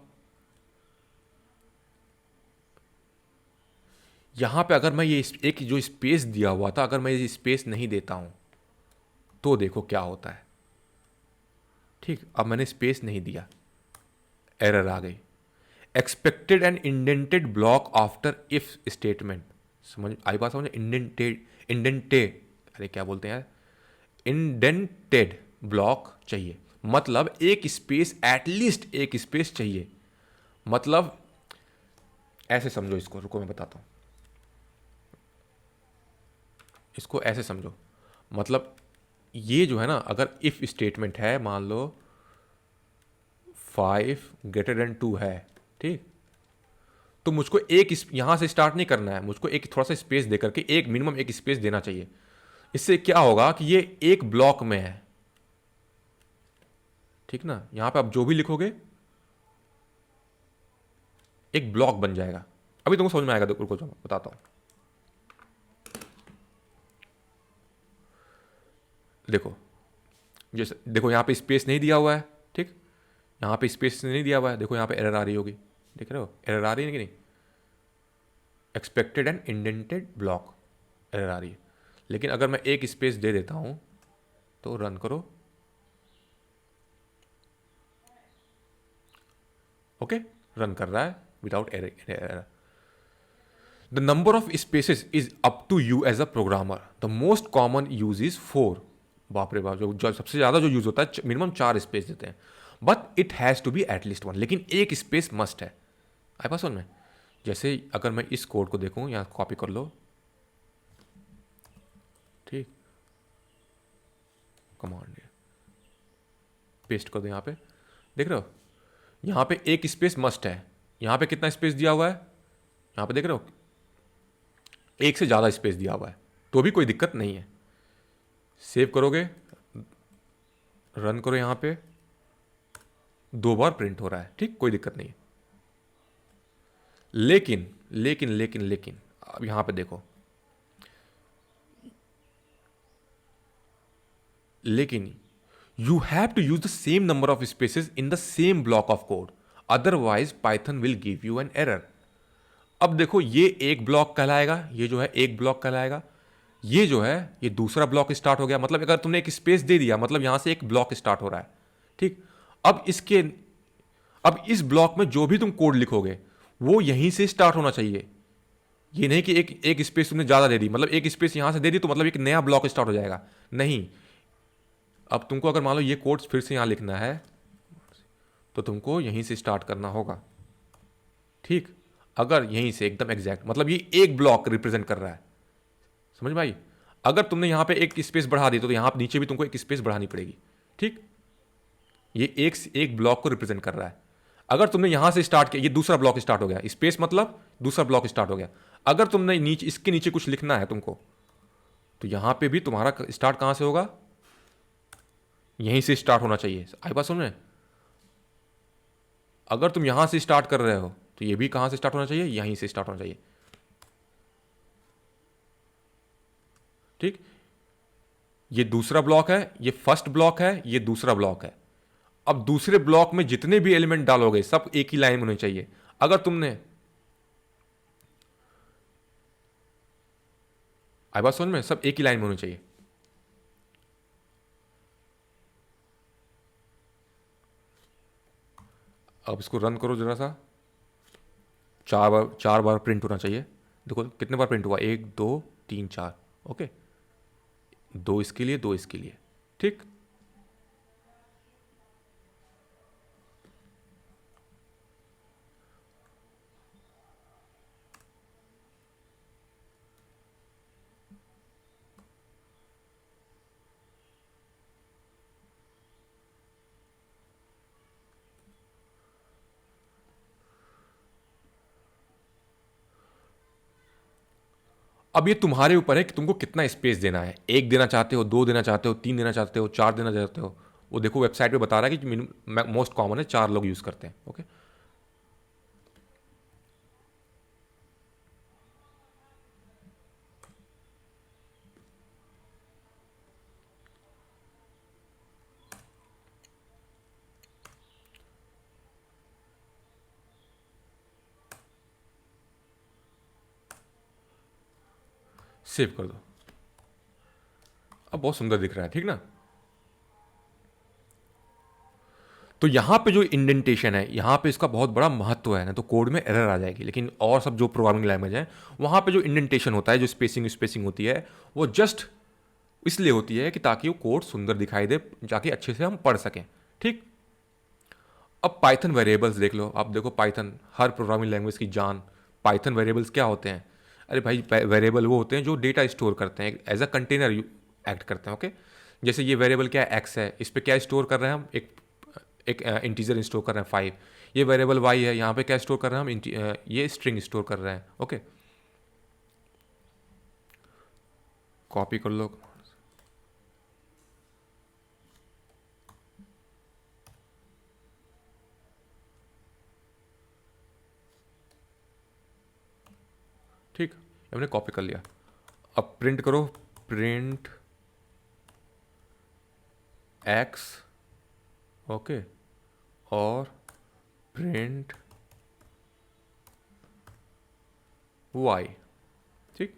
यहां पे अगर मैं ये एक जो स्पेस दिया हुआ था, अगर मैं ये स्पेस नहीं देता हूं तो देखो क्या होता है। ठीक, अब मैंने स्पेस नहीं दिया, एरर आ गई, expected and indented block after if statement. समझ आई बात समझ? इंडेंटेड, अरे क्या बोलते हैं यार, इंडेंटेड ब्लॉक चाहिए, मतलब एक स्पेस, एटलीस्ट एक स्पेस चाहिए। मतलब ऐसे समझो इसको, रुको मैं बताता हूं, इसको ऐसे समझो, मतलब ये जो है ना, अगर इफ स्टेटमेंट है, मान लो 5 ग्रेटर देन 2 है, ठीक, तो मुझको एक यहां से स्टार्ट नहीं करना है, मुझको एक थोड़ा सा स्पेस दे करके एक मिनिमम एक स्पेस देना चाहिए। इससे क्या होगा कि ये एक ब्लॉक में है, ठीक ना। यहां पे आप जो भी लिखोगे एक ब्लॉक बन जाएगा। अभी तुमको समझ में आएगा, रुको जो बताता हूं। देखो, जैसे देखो यहां पे स्पेस नहीं दिया हुआ है, ठीक, यहां पे स्पेस नहीं दिया हुआ है, देखो यहां पे एरर आ रही होगी, देख रहे हो एरर आ रही है कि नहीं, expected and indented block error आ रही है। लेकिन अगर मैं एक स्पेस दे देता हूं तो रन करो, ओके, रन कर रहा है without error. The number of spaces is up to you as a programmer, the most common use is 4। बाप रे बाप, जो सबसे ज़्यादा जो यूज़ होता है मिनिमम 4 स्पेस देते हैं, but it has to be at least 1, लेकिन एक स्पेस मस्ट है। आई पास में जैसे अगर मैं इस कोड को देखूँ, यहाँ कॉपी कर लो, ठीक, कमांड पेस्ट कर दो, यहाँ पे देख रहे हो, यहाँ पे एक स्पेस मस्ट है, यहाँ पे कितना स्पेस दिया हुआ है, यहाँ पे देख रहे हो एक से ज़्यादा स्पेस दिया हुआ है, तो भी कोई दिक्कत नहीं है। सेव करोगे, रन करो, यहाँ पे 2 बार प्रिंट हो रहा है, ठीक, कोई दिक्कत नहीं है। लेकिन लेकिन लेकिन लेकिन अब यहाँ पे देखो, लेकिन you have to use the same number of spaces in the same block of code, otherwise Python will give you an error। अब देखो ये एक ब्लॉक कहलाएगा, ये जो है एक ब्लॉक कहलाएगा, ये जो है ये दूसरा ब्लॉक स्टार्ट हो गया, मतलब अगर तुमने एक स्पेस दे दिया मतलब यहां से एक ब्लॉक स्टार्ट हो रहा है, ठीक। अब इस ब्लॉक में जो भी तुम कोड लिखोगे वो यहीं से स्टार्ट होना चाहिए। ये नहीं कि एक स्पेस तुमने ज़्यादा दे दी, मतलब एक स्पेस यहां से दे दी तो मतलब एक नया ब्लॉक स्टार्ट हो जाएगा, नहीं। अब तुमको अगर मान लो ये कोड फिर से यहां लिखना है तो तुमको यहीं से स्टार्ट करना होगा, ठीक। अगर यहीं से एकदम एग्जैक्ट, मतलब ये एक ब्लॉक रिप्रेजेंट कर रहा है, समझ भाई। अगर तुमने यहां पे एक स्पेस बढ़ा दी तो यहां नीचे भी तुमको एक स्पेस बढ़ानी पड़ेगी, ठीक। ये एक ब्लॉक को रिप्रेजेंट कर रहा है। अगर तुमने यहां से स्टार्ट किया, ये दूसरा ब्लॉक स्टार्ट हो गया, स्पेस मतलब दूसरा ब्लॉक स्टार्ट हो गया। अगर तुमने नीचे इसके नीचे कुछ लिखना है तुमको, तो यहां पे भी तुम्हारा स्टार्ट कहां से होगा, यहीं से स्टार्ट होना चाहिए। आई बात सुन रहे हैं? अगर तुम यहां से स्टार्ट कर रहे हो तो ये भी कहां से स्टार्ट होना चाहिए, यहीं से स्टार्ट होना चाहिए, ठीक। ये दूसरा ब्लॉक है, ये फर्स्ट ब्लॉक है, ये दूसरा ब्लॉक है। अब दूसरे ब्लॉक में जितने भी एलिमेंट डालोगे सब एक ही लाइन में होने चाहिए। अगर तुमने, आई बात समझ में, सब एक ही लाइन में होने चाहिए। अब इसको रन करो जरा सा, 4 बार प्रिंट होना चाहिए। देखो कितने बार प्रिंट हुआ, 1 2 3 4, ओके। 2 इसके लिए, 2 इसके लिए, ठीक। अब ये तुम्हारे ऊपर है कि तुमको कितना स्पेस देना है, 1 देना चाहते हो, 2 देना चाहते हो, 3 देना चाहते हो, 4 देना चाहते हो। वो देखो वेबसाइट पे बता रहा है कि मोस्ट कॉमन है 4 लोग यूज़ करते हैं, ओके। सेव कर दो, अब बहुत सुंदर दिख रहा है, ठीक ना। तो यहां पे जो इंडेंटेशन है, यहां पे इसका बहुत बड़ा महत्व है, ना तो कोड में एरर आ जाएगी। लेकिन और सब जो प्रोग्रामिंग लैंग्वेज है वहां पे जो इंडेंटेशन होता है, जो स्पेसिंग होती है, वो जस्ट इसलिए होती है कि ताकि वो कोड सुंदर दिखाई दे, जाके अच्छे से हम पढ़ सकें, ठीक। अब पाइथन वेरिएबल्स देख लो, आप देखो पाइथन हर प्रोग्रामिंग लैंग्वेज की जान। पाइथन वेरिएबल्स क्या होते हैं, अरे भाई वेरिएबल वो होते हैं जो डेटा स्टोर करते हैं, एज अ कंटेनर एक्ट करते हैं, ओके। जैसे ये वेरिएबल क्या है, एक्स है, इस पर क्या स्टोर कर रहे हैं हम, एक इंटीजर स्टोर कर रहे हैं 5। ये वेरिएबल वाई है, यहाँ पे क्या स्टोर कर रहे हैं हम, ये स्ट्रिंग स्टोर कर रहे हैं, ओके। कॉपी कर लो, ठीक, हमने कॉपी कर लिया। अब प्रिंट करो, प्रिंट एक्स, ओके, और प्रिंट वाई, ठीक।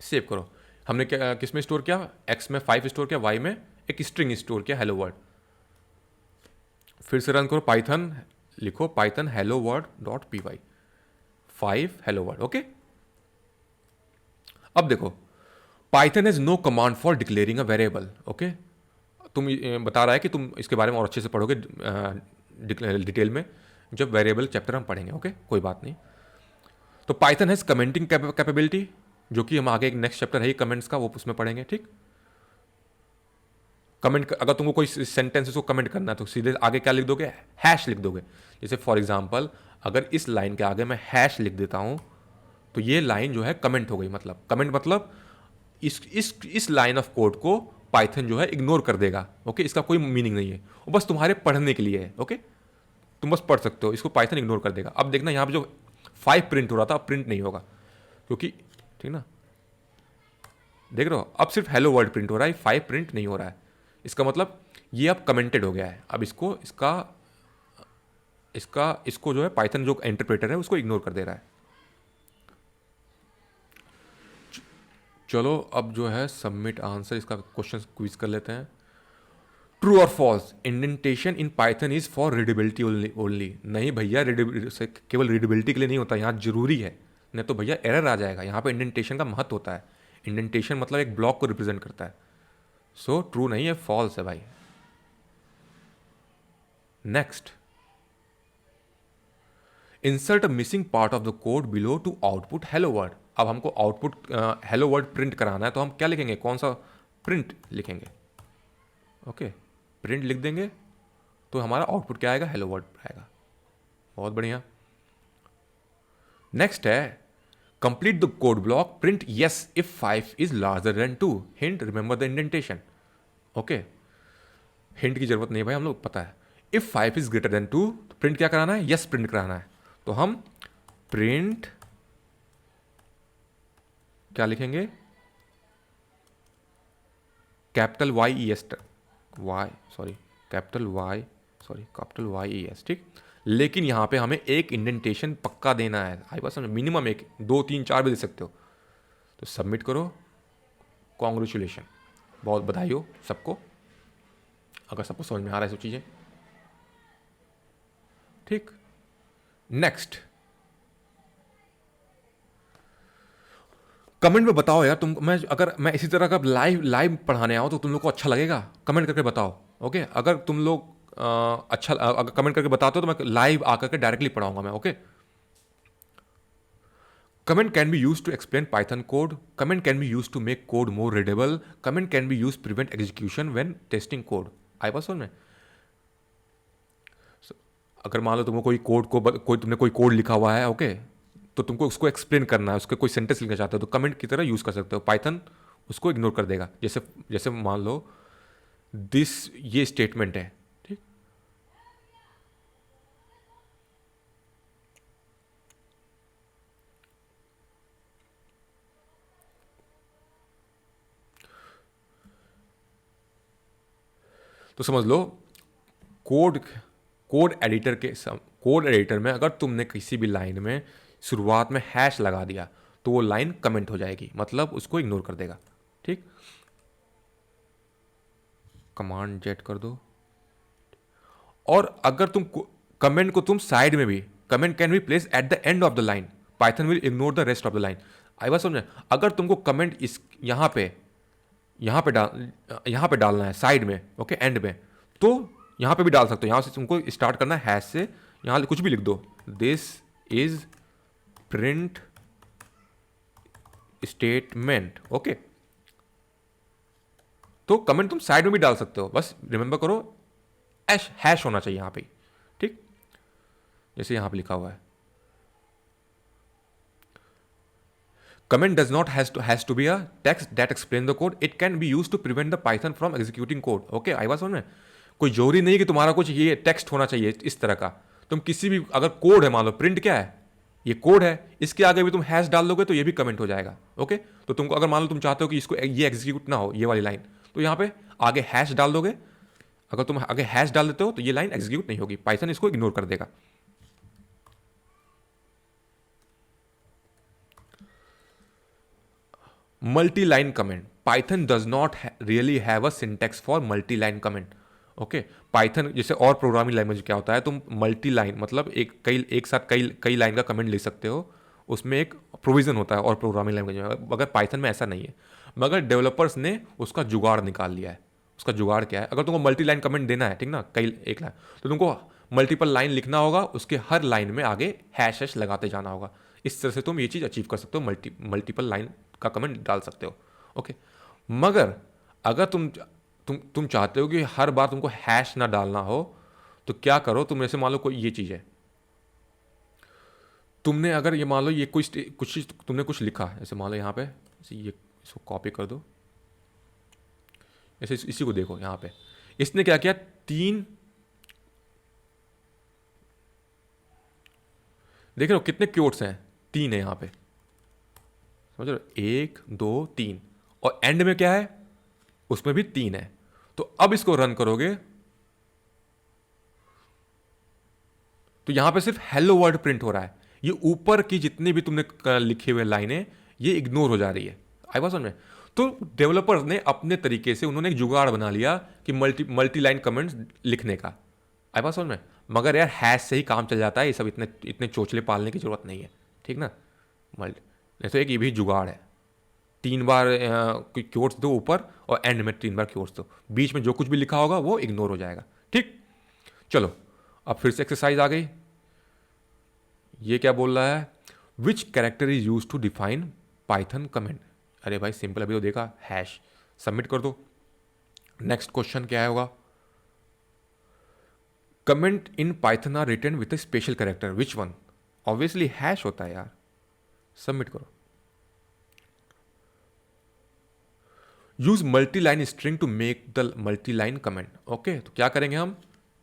सेव करो। हमने क्या किस में स्टोर किया, एक्स में 5 स्टोर किया, वाई में एक स्ट्रिंग स्टोर किया, हेलो वर्ड। फिर से रन करो, पाइथन लिखो, Python hello word dot P Y, 5 hello word, okay. अब देखो, Python has no command for declaring a variable. Okay, तुम बता रहा है कि तुम इसके बारे में और अच्छे से पढ़ोगे डिटेल में जब वेरिएबल चैप्टर हम पढ़ेंगे। ओके, कोई बात नहीं। तो पाइथन हैज कमेंटिंग कैपेबिलिटी, जो कि हम आगे एक नेक्स्ट चैप्टर है कमेंट्स का, वो उसमें पढ़ेंगे। ठीक, कमेंट अगर तुमको कोई सेंटेंस को कमेंट करना है तो सीधे आगे क्या लिख दोगे, हैश लिख दोगे। जैसे फॉर एग्जांपल अगर इस लाइन के आगे मैं हैश लिख देता हूं तो ये लाइन जो है कमेंट हो गई। मतलब कमेंट मतलब इस लाइन ऑफ कोड को पाइथन जो है इग्नोर कर देगा। ओके, इसका कोई मीनिंग नहीं है, वो बस तुम्हारे पढ़ने के लिए है। ओके, तुम बस पढ़ सकते हो, इसको पाइथन इग्नोर कर देगा। अब देखना यहाँ पे जो 5 प्रिंट हो रहा था अब प्रिंट नहीं होगा, क्योंकि ठीक ना, देख रहे हो, अब सिर्फ हेलो वर्ल्ड प्रिंट हो रहा है, 5 प्रिंट नहीं हो रहा है। इसका मतलब ये अब कमेंटेड हो गया है। अब इसको इसको जो है पाइथन जो इंटरप्रेटर है उसको इग्नोर कर दे रहा है। चलो अब जो है सबमिट आंसर, इसका क्वेश्चन क्विज कर लेते हैं। ट्रू और false, indentation in Python is for readability only. नहीं भैया, केवल रीडेबिलिटी के लिए नहीं होता, यहाँ जरूरी है, नहीं तो भैया एरर आ जाएगा। यहाँ पे इंडेंटेशन का महत्व होता है। इंडेंटेशन मतलब एक ब्लॉक को रिप्रेजेंट करता है। सो ट्रू नहीं है, फॉल्स है भाई। Next, insert a missing part of the code below to output hello word. अब हमको आउटपुट हेलो वर्ड प्रिंट कराना है, तो हम क्या लिखेंगे, कौन सा प्रिंट लिखेंगे। ओके, प्रिंट लिख देंगे तो हमारा आउटपुट क्या आएगा, हेलो वर्ड आएगा। बहुत बढ़िया। नेक्स्ट है complete the code block print yes if 5 is larger than 2 hint remember the indentation. Okay, hint की जरूरत नहीं भाई, हम लोग पता है। इफ 5 इज ग्रेटर देन 2 तो प्रिंट क्या कराना है, यस प्रिंट कराना है। तो हम प्रिंट क्या लिखेंगे, capital capital Y E S. ठीक, लेकिन यहां पे हमें एक इंडेंटेशन पक्का देना है। आई बात समझ, मिनिमम एक, 2 3 4 भी दे सकते हो। तो सबमिट करो। कॉन्ग्रेचुलेशन, बहुत बधाई हो सबको, अगर सबको समझ में आ रहा है सब चीज़ें। ठीक, नेक्स्ट, कमेंट में बताओ यार तुम, अगर मैं इसी तरह का लाइव पढ़ाने आऊँ तो तुम लोग को अच्छा लगेगा, कमेंट करके बताओ। ओके, अगर तुम लोग अगर कमेंट करके बताते हो तो मैं लाइव आकर के डायरेक्टली पढ़ाऊंगा मैं। Okay, comment can be use to explain Python code, comment can be use to make code more readable, comment can be use prevent execution when testing code. आई पास में अगर मान लो तुमको तुमने कोई कोड लिखा हुआ है, ओके, तो तुमको उसको एक्सप्लेन करना है, उसके कोई सेंटेंस लिखना चाहते हो तो कमेंट की तरह यूज कर सकते हो। पाइथन उसको इग्नोर कर देगा। जैसे जैसे मान लो दिस, ये स्टेटमेंट है, ठीक, तो समझ लो कोड कोड एडिटर में अगर तुमने किसी भी लाइन में शुरुआत में हैश लगा दिया तो वो लाइन कमेंट हो जाएगी, मतलब उसको इग्नोर कर देगा। ठीक, कमांड जेट कर दो। और अगर तुम कमेंट को तुम साइड में भी, comment can be place at the end of the line, Python will ignore the rest of the line. आई बात समझे, अगर तुमको कमेंट इस यहां पे डालना है साइड में, ओके, एंड में, तो यहां पे भी डाल सकते हो। यहां से तुमको स्टार्ट करना है हैश से, यहां कुछ भी लिख दो, this is print statement. Okay, तो कमेंट तुम साइड में भी डाल सकते हो, बस रिमेंबर करो हैश होना चाहिए यहां पे। ठीक, जैसे यहां पे लिखा हुआ है, comment does not has to be a text that explain the code, it can be used to prevent the python from executing code। Okay, आई बात समझ में, कोई जरूरी नहीं कि तुम्हारा कुछ ये टेक्स्ट होना चाहिए इस तरह का। तुम किसी भी, अगर कोड है, मान लो प्रिंट क्या है, ये कोड है, इसके आगे भी तुम हैश डाल दोगे तो ये भी कमेंट हो जाएगा। ओके, तो तुमको अगर मान लो तुम चाहते हो कि इसको ये एग्जीक्यूट ना हो, ये वाली लाइन, तो यहाँ पे आगे हैश डाल दोगे। अगर तुम आगे हैश डाल देते हो तो ये लाइन एग्जीक्यूट नहीं होगी, पाइथन इसको इग्नोर कर देगा। Multi line comment, Python does not really have a syntax for multi line comment. Okay, Python जैसे और प्रोग्रामिंग लैंग्वेज क्या होता है, तुम मल्टी लाइन मतलब एक साथ कई लाइन का कमेंट लिख सकते हो, उसमें एक प्रोविज़न होता है और प्रोग्रामिंग लैंग्वेज में, मगर पाइथन में ऐसा नहीं है। मगर डेवलपर्स ने उसका जुगाड़ निकाल लिया है। उसका जुगाड़ क्या है, अगर तुमको मल्टी लाइन कमेंट देना है, ठीक ना, कई एक लाइन, तो तुमको मल्टीपल लाइन लिखना होगा, उसके हर लाइन में आगे हैश लगाते जाना होगा। इस तरह से तुम ये चीज़ अचीव कर सकते हो, मल्टीपल लाइन का कमेंट डाल सकते हो। ओके, मगर अगर तुम चाहते हो कि हर बार तुमको हैश ना डालना हो, तो क्या करो, तुम ऐसे मान लो कोई ये चीज़ है, तुमने अगर ये मान लो ये कुछ चीज़ तुमने कुछ लिखा, ऐसे मान लो यहाँ पे, ये इसको कॉपी कर दो, ऐसे इसी को देखो यहाँ पे, इसने क्या किया, 3, देख रहे हो कितने क्योट्स हैं, 3 है यहाँ पे, समझ रहे हो, 1 2 3, और एंड में क्या है, उसमें भी 3 है। तो अब इसको रन करोगे तो यहां पे सिर्फ हेलो वर्ड प्रिंट हो रहा है, ये ऊपर की जितनी भी तुमने लिखे हुए लाइनें ये इग्नोर हो जा रही है। आई बात समझ में? तो डेवलपर्स ने अपने तरीके से उन्होंने एक जुगाड़ बना लिया कि मल्टी लाइन कमेंट्स लिखने का। आई बात समझ में? मगर यार हैश से ही काम चल जाता है, ये सब इतने इतने चोचले पालने की जरूरत नहीं है, ठीक ना। नहीं तो एक ये भी जुगाड़ है, 3 बार क्योट्स दो ऊपर और एंड में 3 बार क्योट्स दो, बीच में जो कुछ भी लिखा होगा वो इग्नोर हो जाएगा। ठीक, चलो अब फिर से एक्सरसाइज आ गई। ये क्या बोल रहा है, which character is use to define Python comment. अरे भाई सिंपल, अभी तो देखा, हैश। सबमिट कर दो। नेक्स्ट क्वेश्चन क्या होगा, comment in Python are written with a special character, which one. Obviously hash होता है यार। सबमिट करो। Use multi line string to make the multi line comment. Okay, तो क्या करेंगे हम,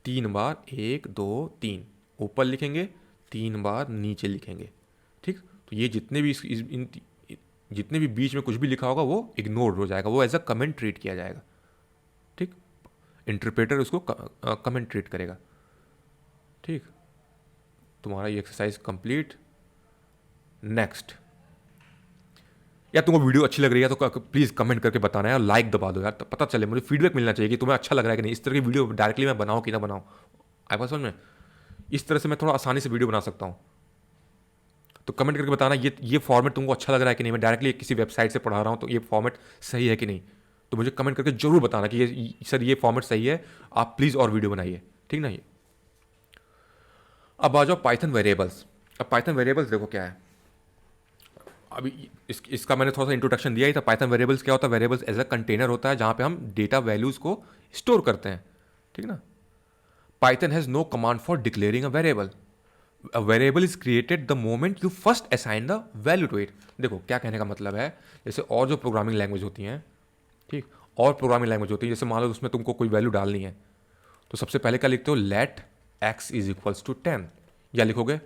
3 बार 1 2 3 ऊपर लिखेंगे, 3 बार नीचे लिखेंगे। ठीक, तो ये जितने भी जितने भी बीच में कुछ भी लिखा होगा वो इग्नोर हो जाएगा, वो एज अ कमेंट ट्रीट किया जाएगा। ठीक, इंटरप्रेटर उसको कमेंट ट्रीट करेगा। ठीक, तुम्हारा ये एक्सरसाइज कंप्लीट। नेक्स्ट, या तुमको वीडियो अच्छी लग रही है तो प्लीज़ कमेंट करके बताना है और लाइक दबा दो यार, तो पता चले, मुझे फीडबैक मिलना चाहिए कि तुम्हें अच्छा लग रहा है कि नहीं। इस तरह की वीडियो डायरेक्टली मैं बनाऊँ कि ना बनाऊँ, आई बात समझ में? इस तरह से मैं थोड़ा आसानी से वीडियो बना सकता हूँ। तो कमेंट करके बताना ये फॉर्मेट तुमको अच्छा लग रहा है कि नहीं। मैं डायरेक्टली किसी वेबसाइट से पढ़ा रहा हूँ तो ये फॉर्मेट सही है कि नहीं, तो मुझे कमेंट करके जरूर बताना कि ये सर ये फॉर्मेट सही है, आप प्लीज़ और वीडियो बनाइए, ठीक ना। ये अब आ जाओ पाइथन वेरिएबल्स। अब पाइथन वेरिएबल्स देखो क्या है, अभी इसका मैंने थोड़ा सा इंट्रोडक्शन दिया ही था। पाइथन वेरिएबल्स क्या होता है, वेरिएबल्स एज अ कंटेनर होता है जहाँ पे हम डेटा वैल्यूज़ को स्टोर करते हैं, ठीक ना। Python has no command for declaring a variable. A variable is created the moment you first assign the value to it। देखो क्या कहने का मतलब है, जैसे और जो प्रोग्रामिंग लैंग्वेज होती हैं, ठीक, और प्रोग्रामिंग लैंग्वेज होती है, जैसे मान लो उसमें तुमको कोई वैल्यू डालनी है, तो सबसे पहले क्या लिखते हो, let x is equals to 10, या लिखोगे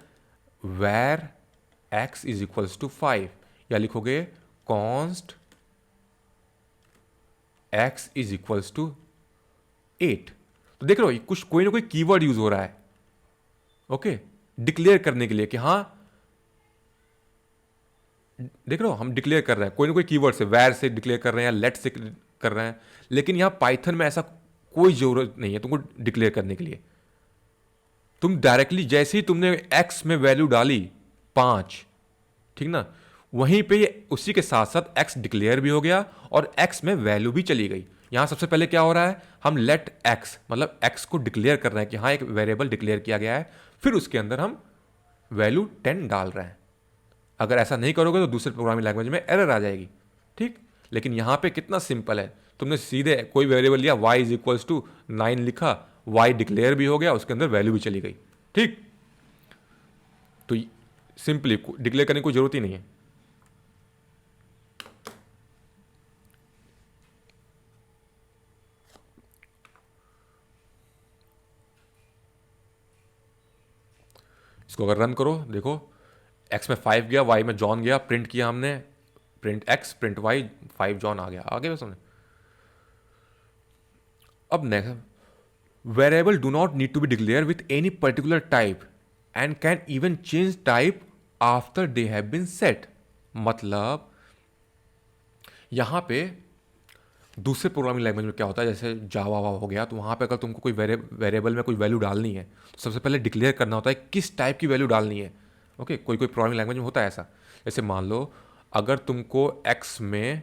where x is equals to 5, या लिखोगे const x is equals to 8। तो देख रहे हो कुछ कोई ना कोई कीवर्ड यूज हो रहा है, ओके, डिक्लेयर करने के लिए कि हाँ, देख रहे हो हम डिक्लेयर कर रहे हैं कोई ना कोई कीवर्ड से, वैर से डिक्लेयर कर रहे हैं या लेट से कर रहे हैं। लेकिन यहां पाइथन में ऐसा कोई जरूरत नहीं है तुमको डिक्लेयर करने के लिए। तुम डायरेक्टली जैसे ही तुमने एक्स में वैल्यू डाली 5, ठीक ना, वहीं पे उसी के साथ साथ एक्स डिक्लेयर भी हो गया और एक्स में वैल्यू भी चली गई। यहां सबसे पहले क्या हो रहा है, हम लेट एक्स मतलब एक्स को डिक्लेयर कर रहे हैं कि हाँ एक वेरिएबल डिक्लेयर किया गया है, फिर उसके अंदर हम वैल्यू 10 डाल रहे हैं। अगर ऐसा नहीं करोगे तो दूसरे प्रोग्रामिंग लैंग्वेज में एरर आ जाएगी, ठीक। लेकिन यहां पे कितना सिंपल है, तुमने सीधे कोई वेरिएबल लिया y इज इक्वल्स टू 9 लिखा, y डिक्लेयर भी हो गया, उसके अंदर वैल्यू भी चली गई, ठीक। तो सिंपली डिक्लेयर करने की कोई जरूरत ही नहीं है। इसको अगर रन करो, देखो x में 5 गया, y में जॉन गया, प्रिंट किया हमने, print x print y, 5 John आ गया, आगे समझे। अब next, variable do not need to be declare with any particular type and can even change type after they have been set. मतलब यहां पे दूसरे प्रोग्रामिंग लैंग्वेज में क्या होता है, जैसे जावा हो गया, तो वहां पे अगर तुमको कोई वेरिएबल में कोई वैल्यू डालनी है तो सबसे पहले डिक्लेयर करना होता है किस टाइप की वैल्यू डालनी है। ओके, कोई कोई प्रोग्रामिंग लैंग्वेज में होता है ऐसा। जैसे मान लो अगर तुमको एक्स में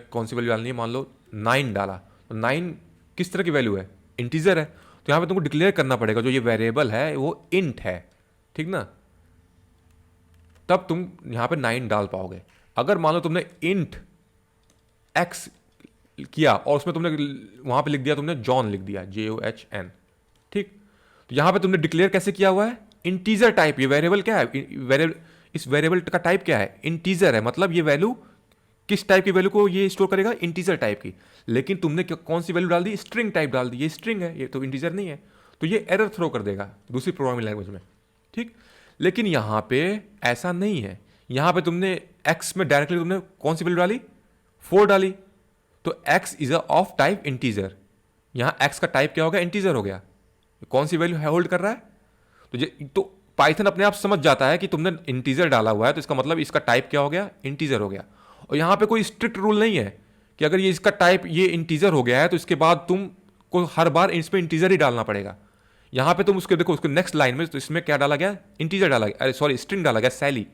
कौन सी वैल्यू डालनी है, मान लो 9 डाला, तो 9 किस तरह की वैल्यू है, इंटीजर है, तो यहाँ पे तुमको डिक्लेयर करना पड़ेगा जो ये वेरिएबल है वो इंट है, ठीक ना, तब तुम यहाँ पे 9 डाल पाओगे। अगर मान लो तुमने इंट एक्स किया और उसमें तुमने वहाँ पे लिख दिया, तुमने जॉन लिख दिया, JOHN, ठीक, तो यहाँ पे तुमने डिक्लेयर कैसे किया हुआ है, इंटीजर टाइप। ये वेरिएबल क्या है, वेरिएबल, इस वेरिएबल का टाइप क्या है, इंटीजर है, मतलब ये वैल्यू किस टाइप की वैल्यू को ये स्टोर करेगा, इंटीजर टाइप की। लेकिन तुमने कौन सी वैल्यू डाल दी, स्ट्रिंग टाइप डाल दी, ये स्ट्रिंग है, ये तो इंटीजर नहीं है, तो ये एरर थ्रो कर देगा दूसरी प्रोग्रामिंग लैंग्वेज में, ठीक। लेकिन यहाँ पे ऐसा नहीं है, यहाँ पे तुमने एक्स में डायरेक्टली तुमने कौन सी वैल्यू डाली, 4 डाली, तो x is of type integer, यहाँ एक्स का टाइप क्या हो गया, इंटीजर हो गया, कौन सी वैल्यू होल्ड कर रहा है, तो पाइथन अपने आप समझ जाता है कि तुमने इंटीजर डाला हुआ है, तो इसका मतलब इसका टाइप क्या हो गया, इंटीजर हो गया। और यहां पे कोई स्ट्रिक्ट रूल नहीं है कि अगर ये इसका टाइप ये इंटीजर हो गया है तो इसके बाद तुम को हर बार इसमें इंटीजर ही डालना पड़ेगा। यहां पे तुम उसके देखो, उसके नेक्स्ट लाइन में तो इसमें क्या डाला गया, इंटीजर डाला गया, अरे सॉरी स्ट्रिंग डाला गया सैली,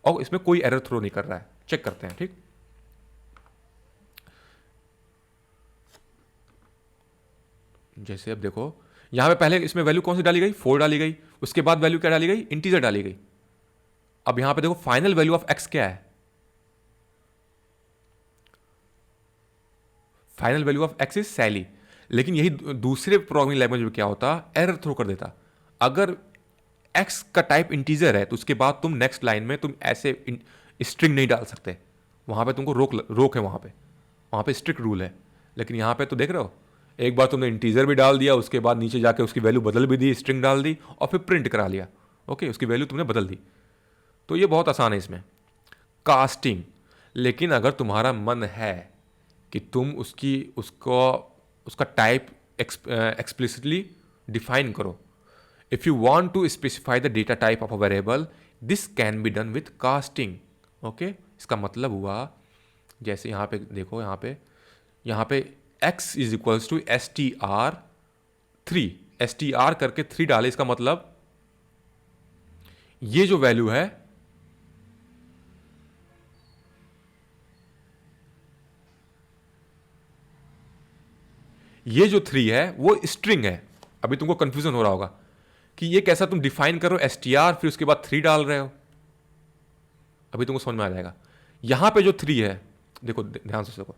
और इसमें कोई एरर थ्रो नहीं कर रहा है। चेक करते हैं, ठीक। जैसे अब देखो यहां पे पहले इसमें वैल्यू कौन सी डाली गई, 4 डाली गई, उसके बाद वैल्यू क्या डाली गई, इंटीजर डाली गई। अब यहां पे देखो फाइनल वैल्यू ऑफ एक्स क्या है, final value of x is Sally. लेकिन यही दूसरे प्रोग्रामिंग लैंग्वेज में क्या होता, एरर थ्रो कर देता। अगर एक्स का टाइप इंटीजर है तो उसके बाद तुम नेक्स्ट लाइन में तुम ऐसे स्ट्रिंग नहीं डाल सकते, वहां पे तुमको रोक है, वहां पे स्ट्रिक्ट रूल है। लेकिन यहां पे तो देख रहे हो, एक बार तुमने इंटीजर भी डाल दिया, उसके बाद नीचे जाके उसकी वैल्यू बदल भी दी, स्ट्रिंग डाल दी और फिर प्रिंट करा लिया, ओके, उसकी वैल्यू तुमने बदल दी। तो ये बहुत आसान है इसमें कास्टिंग। लेकिन अगर तुम्हारा मन है कि तुम उसका टाइप एक्सप्लिसिटली डिफाइन करो, if you want to specify the data type of a variable, this can be done with casting, okay. इसका मतलब हुआ, जैसे यहाँ पे देखो, यहाँ पे x is equals to str3, str करके 3 डाले, इसका मतलब ये जो वैल्यू है ये जो 3 है वो स्ट्रिंग है। अभी तुमको कंफ्यूजन हो रहा होगा कि ये कैसा तुम डिफाइन करो str फिर उसके बाद 3 डाल रहे हो, अभी तुमको समझ में आ जाएगा। यहां पे जो 3 है, देखो ध्यान से देखो,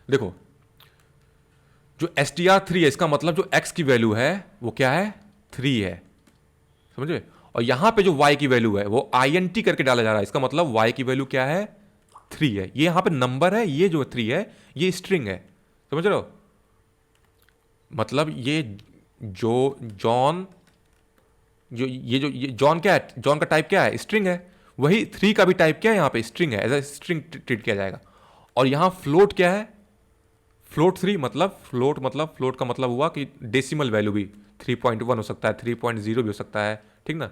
देखो जो str3 है, इसका मतलब जो x की वैल्यू है वो क्या है, 3 है, समझे। और यहां पे जो y की वैल्यू है वो int करके डाला जा रहा है, इसका मतलब y की वैल्यू क्या है, 3 है। ये यहां पे नंबर है, ये जो 3 है ये स्ट्रिंग है, समझ रहे हो। मतलब ये जो जॉन, ये जॉन क्या है, जॉन का टाइप क्या है, स्ट्रिंग है। वही 3 का भी टाइप क्या है, यहां पे स्ट्रिंग है, एज ए स्ट्रिंग ट्रीट किया जाएगा। और यहां फ्लोट क्या है, फ्लोट 3, मतलब फ्लोट का मतलब हुआ कि डेसिमल वैल्यू भी 3.1 हो सकता है, 3.0 भी हो सकता है, ठीक ना।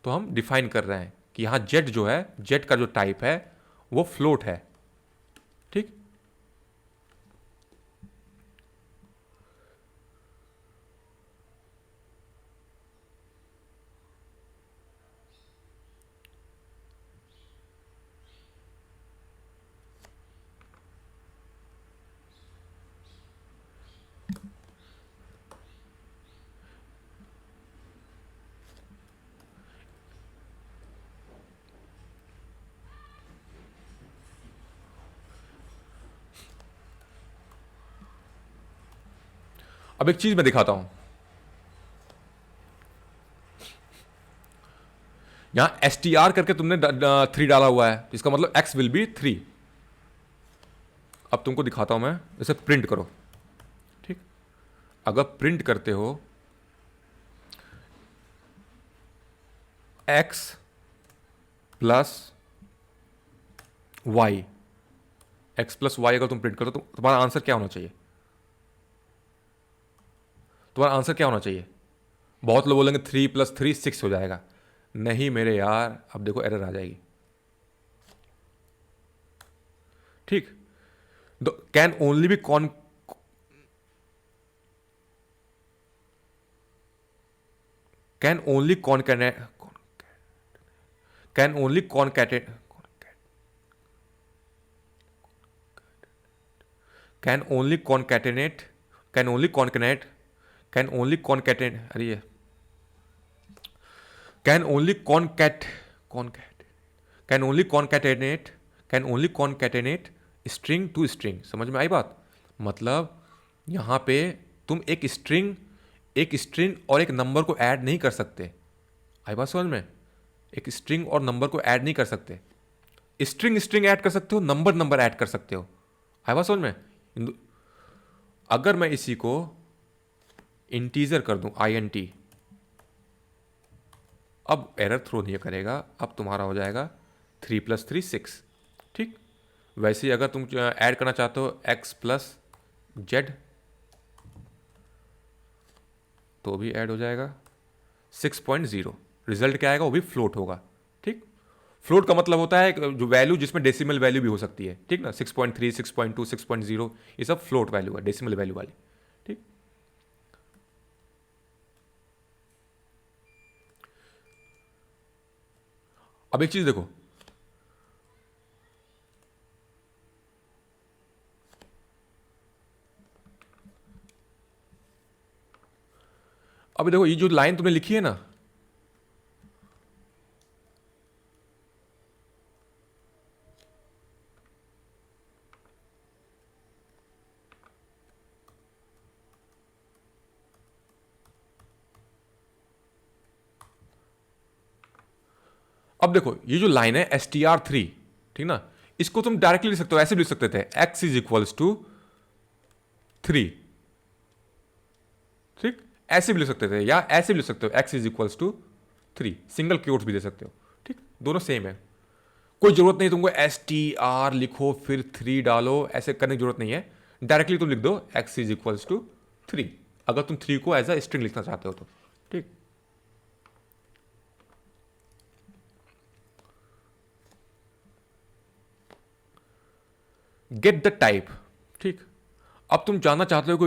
तो हम डिफाइन कर रहे हैं कि यहाँ जेड जो है, जेड का जो टाइप है वो फ्लोट है, ठीक। अब एक चीज मैं दिखाता हूं, यहां str करके तुमने 3 डाला हुआ है, इसका मतलब x विल बी 3। अब तुमको दिखाता हूं मैं, इसे प्रिंट करो, ठीक। अगर प्रिंट करते हो x plus Y, x plus Y अगर तुम प्रिंट करो तो तुम्हारा आंसर क्या होना चाहिए, तुम्हारा आंसर क्या होना चाहिए। बहुत लोग बोलेंगे 3 + 3 6 हो जाएगा, नहीं मेरे यार, अब देखो एरर आ जाएगी, ठीक। Can only be can only can only concatenate can only concatenate can only concatenate can only concatenate अरे ये can only concat can only concatenate string to string. समझ में आई बात? मतलब यहाँ पे तुम एक स्ट्रिंग और एक नंबर को ऐड नहीं कर सकते। आई बात समझ में? एक स्ट्रिंग और नंबर को ऐड नहीं कर सकते। स्ट्रिंग ऐड कर सकते हो, नंबर ऐड कर सकते हो। आई बात समझ में? अगर मैं इसी को इंटीजर कर दूं INT, अब एरर थ्रो नहीं करेगा, अब तुम्हारा हो जाएगा 3 + 3 6। ठीक, वैसे ही अगर तुम ऐड करना चाहते हो x + z तो भी ऐड हो जाएगा 6.0। रिजल्ट क्या आएगा? वो भी फ्लोट होगा। ठीक, फ्लोट का मतलब होता है जो वैल्यू जिसमें डेसिमल वैल्यू भी हो सकती है। ठीक ना, 6.3 6.2 6.0 ये सब फ्लोट वैल्यू है, डेसिमल वैल्यू वाली। ठीक, अब एक चीज देखो, अब देखो ये जो लाइन तुमने लिखी है ना, अब देखो ये जो लाइन है str3, ठीक ना, इसको तुम डायरेक्टली लिख सकते हो, ऐसे भी लिख सकते थे x = 3। ठीक, ऐसे भी लिख सकते थे या ऐसे भी लिख सकते हो x = 3, सिंगल क्योट्स भी दे सकते हो। ठीक, दोनों सेम है, कोई जरूरत नहीं तुमको str लिखो फिर 3 डालो, ऐसे करने की जरूरत नहीं है। डायरेक्टली तुम लिख दो x = 3 अगर तुम 3 को एज अ स्ट्रिंग लिखना चाहते हो तो। ठीक, गेट द टाइप। ठीक, अब तुम जानना चाहते हो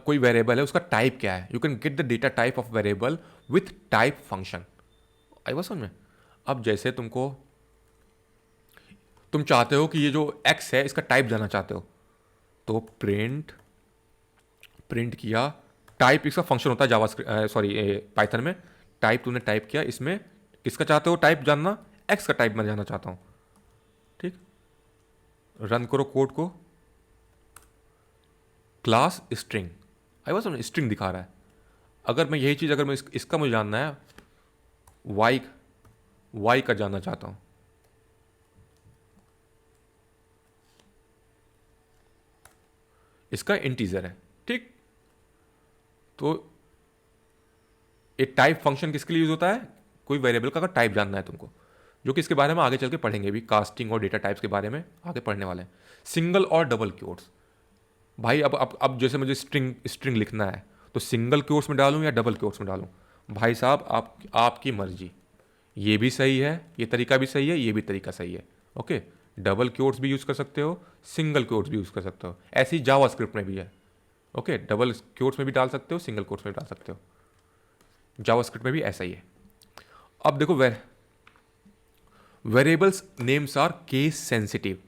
कोई वेरिएबल है, उसका टाइप क्या है। You can get the data type of variable with type function. आई बात समझ में? अब जैसे तुम चाहते हो कि ये जो x है इसका टाइप जानना चाहते हो, तो प्रिंट किया, टाइप इसका फंक्शन होता है जावा सॉरी पाइथन में। टाइप तुमने टाइप किया, इसमें किसका चाहते हो टाइप जानना? x का टाइप मैं जानना चाहता हूँ। ठीक, रन करो कोड को, क्लास स्ट्रिंग। आई बात समझ? स्ट्रिंग दिखा रहा है। अगर मैं यही चीज़ अगर मैं इसका मुझे जानना है, y का जानना चाहता हूँ, इसका इंटीजर है। ठीक, तो एक टाइप फंक्शन किसके लिए यूज होता है? कोई वेरिएबल का अगर टाइप जानना है तुमको, जो कि इसके बारे में आगे चल के पढ़ेंगे भी, कास्टिंग और डेटा टाइप्स के बारे में आगे पढ़ने वाले हैं। सिंगल और डबल क्योट्स, भाई अब जैसे मुझे स्ट्रिंग लिखना है तो सिंगल क्योट्स में डालूं या डबल क्योट्स में डालूं? भाई साहब आपकी मर्जी, ये भी सही है, ये तरीका भी सही है, ये भी तरीका सही है। ओके, डबल क्योट्स भी यूज़ कर सकते हो, सिंगल क्योट्स भी यूज़ कर सकते हो। ऐसे ही जावास्क्रिप्ट में भी है। ओके, डबल क्योट्स में भी डाल सकते हो, सिंगल क्योट्स में भी डाल सकते हो। जावास्क्रिप्ट में भी ऐसा ही है। अब देखो variables names are case sensitive,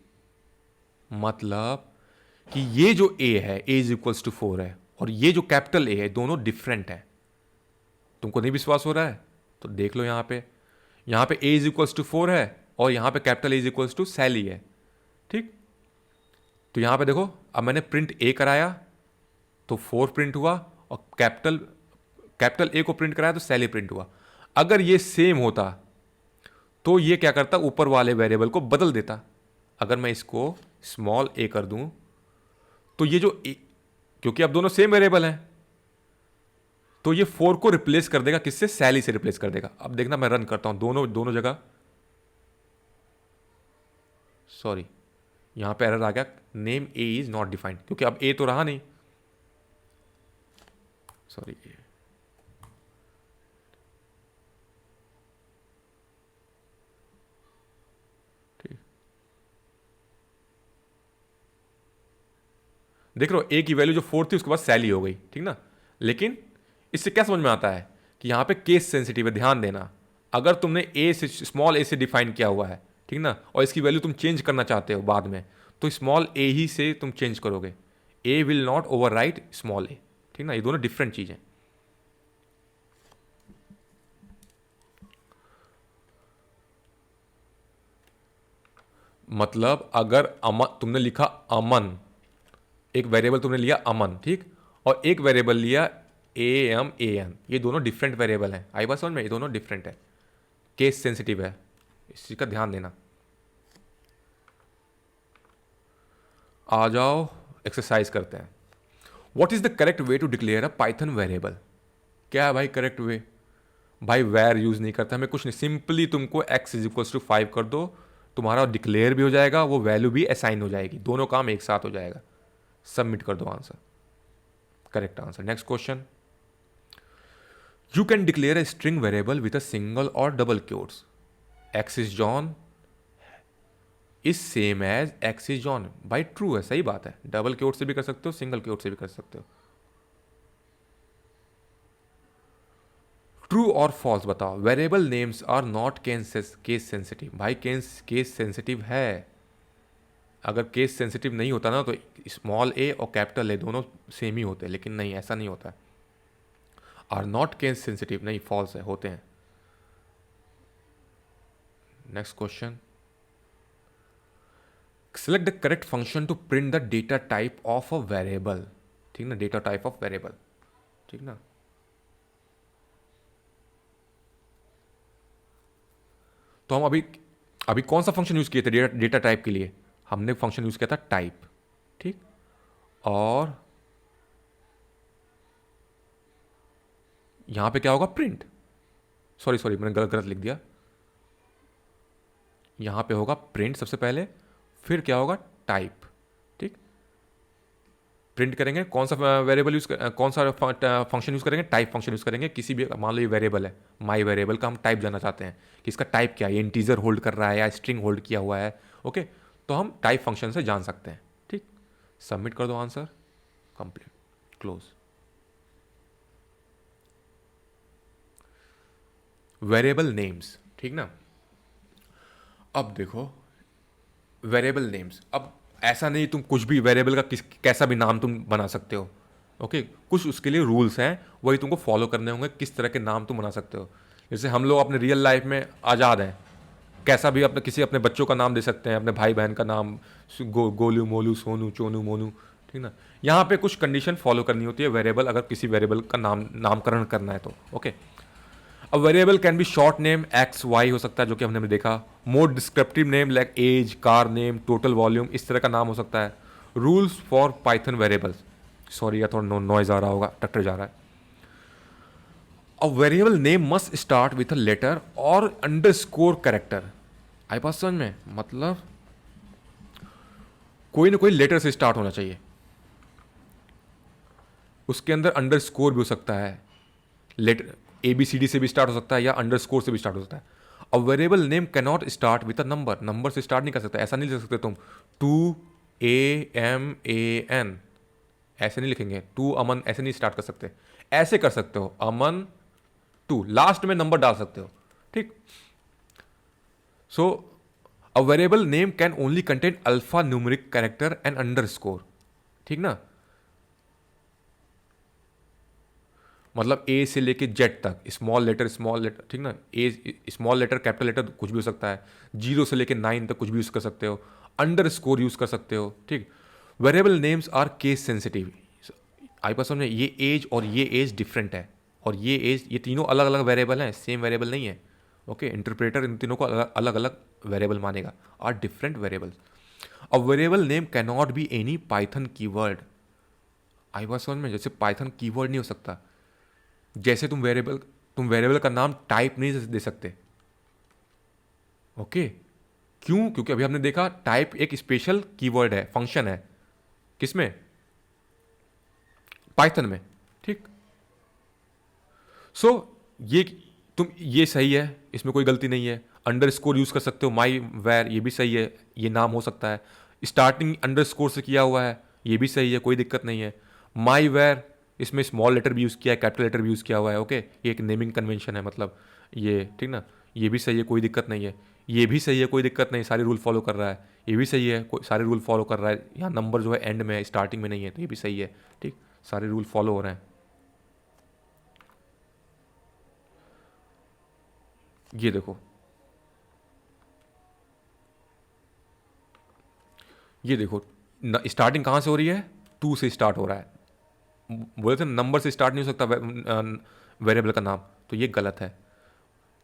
मतलब कि ये जो a है a = 4 है और ये जो कैपिटल A है दोनों डिफरेंट है। तुमको नहीं विश्वास हो रहा है तो देख लो, यहाँ पे a = 4 है और यहाँ पे कैपिटल A = सैली है। ठीक, तो यहाँ पे देखो, अब मैंने प्रिंट A कराया तो 4 प्रिंट हुआ, और कैपिटल A को प्रिंट कराया तो सैली प्रिंट हुआ। अगर ये सेम होता तो ये क्या करता? ऊपर वाले वेरिएबल को बदल देता। अगर मैं इसको स्मॉल a कर दूं तो ये जो क्योंकि अब दोनों सेम वेरिएबल हैं तो ये 4 को रिप्लेस कर देगा, किससे? सैली से रिप्लेस कर देगा। अब देखना मैं रन करता हूं, दोनों जगह, सॉरी यहां पे एरर आ गया, name a is not defined, क्योंकि अब a तो रहा नहीं, सॉरी। देख रहे हो, ए की वैल्यू जो 4 थी उसके बाद सैली हो गई। ठीक ना, लेकिन इससे क्या समझ में आता है कि यहाँ पे केस सेंसिटिव है, ध्यान देना। अगर तुमने ए से स्मॉल ए से डिफाइन किया हुआ है, ठीक ना, और इसकी वैल्यू तुम चेंज करना चाहते हो बाद में, तो स्मॉल ए ही से तुम चेंज करोगे। ए विल नॉट ओवरराइड स्मॉल ए, ठीक ना, ये दोनों डिफरेंट चीजें। मतलब अगर अमन तुमने लिखा अमन, एक वेरिएबल तुमने लिया अमन, ठीक, और एक वेरिएबल लिया AMAN, ये दोनों डिफरेंट वेरिएबल हैं। आई बात समझ में, ये दोनों डिफरेंट है, केस सेंसिटिव है, इस चीज का ध्यान देना। आ जाओ एक्सरसाइज करते हैं। What is the correct way to declare a Python variable? क्या है भाई करेक्ट वे? भाई वेर यूज नहीं करता, हमें कुछ नहीं, सिंपली तुमको x इज इक्वल्स टू 5 कर दो, तुम्हारा डिक्लेयर भी हो जाएगा, वो वैल्यू भी असाइन हो जाएगी, दोनों काम एक साथ हो जाएगा। सबमिट कर दो answer, correct answer. Next question, you can declare a string variable with a single और double quotes. X is John is same as x is John. भाई ट्रू है, सही बात है, डबल क्योट से भी कर सकते हो, सिंगल क्योट से भी कर सकते हो। ट्रू और फॉल्स बताओ। Variable names are not case sensitive. भाई केस सेंसिटिव है। अगर केस सेंसिटिव नहीं होता ना तो स्मॉल ए और कैपिटल ए दोनों सेम ही होते हैं, लेकिन नहीं, ऐसा नहीं होता है। आर नॉट केस सेंसिटिव नहीं, फॉल्स है, होते हैं। Next question, select the correct function to print the data type of a variable. ठीक ना, डेटा टाइप ऑफ वेरिएबल, ठीक ना। तो हम अभी अभी कौन सा फंक्शन यूज किए थे डेटा टाइप के लिए? हमने फंक्शन यूज किया था टाइप, ठीक, और यहां पे क्या होगा? प्रिंट। सॉरी मैंने गलत लिख दिया। यहां पे होगा प्रिंट सबसे पहले, फिर क्या होगा? टाइप, ठीक। प्रिंट करेंगे कौन सा वेरिएबल यूज कौन सा फंक्शन यूज करेंगे? टाइप फंक्शन यूज करेंगे। किसी भी, मान लो ये वेरिएबल है, माई वेरिएबल का हम टाइप जानना चाहते हैं कि इसका टाइप क्या है, ये इंटीजर होल्ड कर रहा है या स्ट्रिंग होल्ड किया हुआ है, ओके, तो हम टाइप फंक्शन से जान सकते हैं, ठीक। सबमिट कर दो answer, complete, close. Variable names, ठीक ना। अब देखो वेरिएबल नेम्स, अब ऐसा नहीं तुम कुछ भी वेरिएबल का कैसा भी नाम तुम बना सकते हो, ओके। कुछ उसके लिए रूल्स हैं, वही तुमको फॉलो करने होंगे, किस तरह के नाम तुम बना सकते हो। जैसे हम लोग अपने रियल लाइफ में आज़ाद हैं, कैसा भी अपने किसी अपने बच्चों का नाम दे सकते हैं, अपने भाई बहन का नाम, गोलू मोलू सोनू चोनू मोनू, ठीक ना। यहाँ पे कुछ कंडीशन फॉलो करनी होती है वेरिएबल, अगर किसी वेरिएबल का नामकरण करना है तो, ओके। अब variable can be short name, x y हो सकता है, जो कि हमने देखा। More descriptive name like age, car name, total volume, इस तरह का नाम हो सकता है। Rules for Python variables, sorry यार थोड़ा नॉइज आ रहा होगा, ट्रैक्टर जा रहा है। A variable name must start with a letter और अंडरस्कोर कैरेक्टर। आई बात समझ में? मतलब कोई ना कोई लेटर से स्टार्ट होना चाहिए, उसके अंदर अंडरस्कोर भी हो सकता है, लेटर ABCD से भी स्टार्ट हो सकता है या अंडरस्कोर से भी स्टार्ट हो सकता है। A variable name can not start with a number, number से स्टार्ट नहीं कर सकते, ऐसा नहीं लिख सकते तुम 2AMAN, ऐसे नहीं लिखेंगे। 2 अमन, ऐसे नहीं स्टार्ट कर सकते। ऐसे कर सकते हो अमन 2, लास्ट में नंबर डाल सकते हो, ठीक। So a variable name can only contain alphanumeric character and underscore, ठीक ना। मतलब ए से लेके जेड तक, स्मॉल लेटर, ठीक ना, ए स्मॉल लेटर कैपिटल लेटर कुछ भी हो सकता है, 0 से लेके 9 तक कुछ भी यूज कर सकते हो, अंडर स्कोर यूज कर सकते हो, ठीक। Variable names are case sensitive. आई पास में ये एज और ये एज डिफरेंट है, और ये एज, ये तीनों अलग अलग वेरिएबल हैं, सेम वेरिएबल नहीं है, ओके। इंटरप्रेटर इन तीनों को अलग अलग वेरिएबल मानेगा, are different variables. A variable name can not be any Python keyword. आई बात समझ में? जैसे पाइथन कीवर्ड नहीं हो सकता, जैसे तुम वेरिएबल का नाम टाइप नहीं दे सकते, ओके। क्यों? क्योंकि अभी हमने देखा टाइप एक स्पेशल कीवर्ड है, फंक्शन है, किसमें? पाइथन में, ठीक। सो ये सही है, इसमें कोई गलती नहीं है। अंडरस्कोर यूज कर सकते हो, माई वेर, ये भी सही है, ये नाम हो सकता है। स्टार्टिंग अंडरस्कोर से किया हुआ है, ये भी सही है, कोई दिक्कत नहीं है। माई वेर इसमें स्मॉल लेटर भी यूज़ किया है, कैपिटल लेटर भी यूज़ किया हुआ है। ओके, ये एक नेमिंग कन्वेंशन है, मतलब ये ठीक ना। ये भी सही है, कोई दिक्कत नहीं है। ये भी सही है, कोई दिक्कत नहीं, सारे रूल फॉलो कर रहा है। ये भी सही है, कोई सारे रूल फॉलो कर रहा है। यहाँ नंबर जो है एंड में है, स्टार्टिंग में नहीं है, तो ये भी सही है। ठीक, सारे रूल फॉलो हो रहे हैं। ये देखो, ये देखो, स्टार्टिंग कहाँ से हो रही है? 2 से स्टार्ट हो रहा है। बोले थे नंबर से स्टार्ट नहीं हो सकता वेरिएबल का नाम, तो ये गलत है।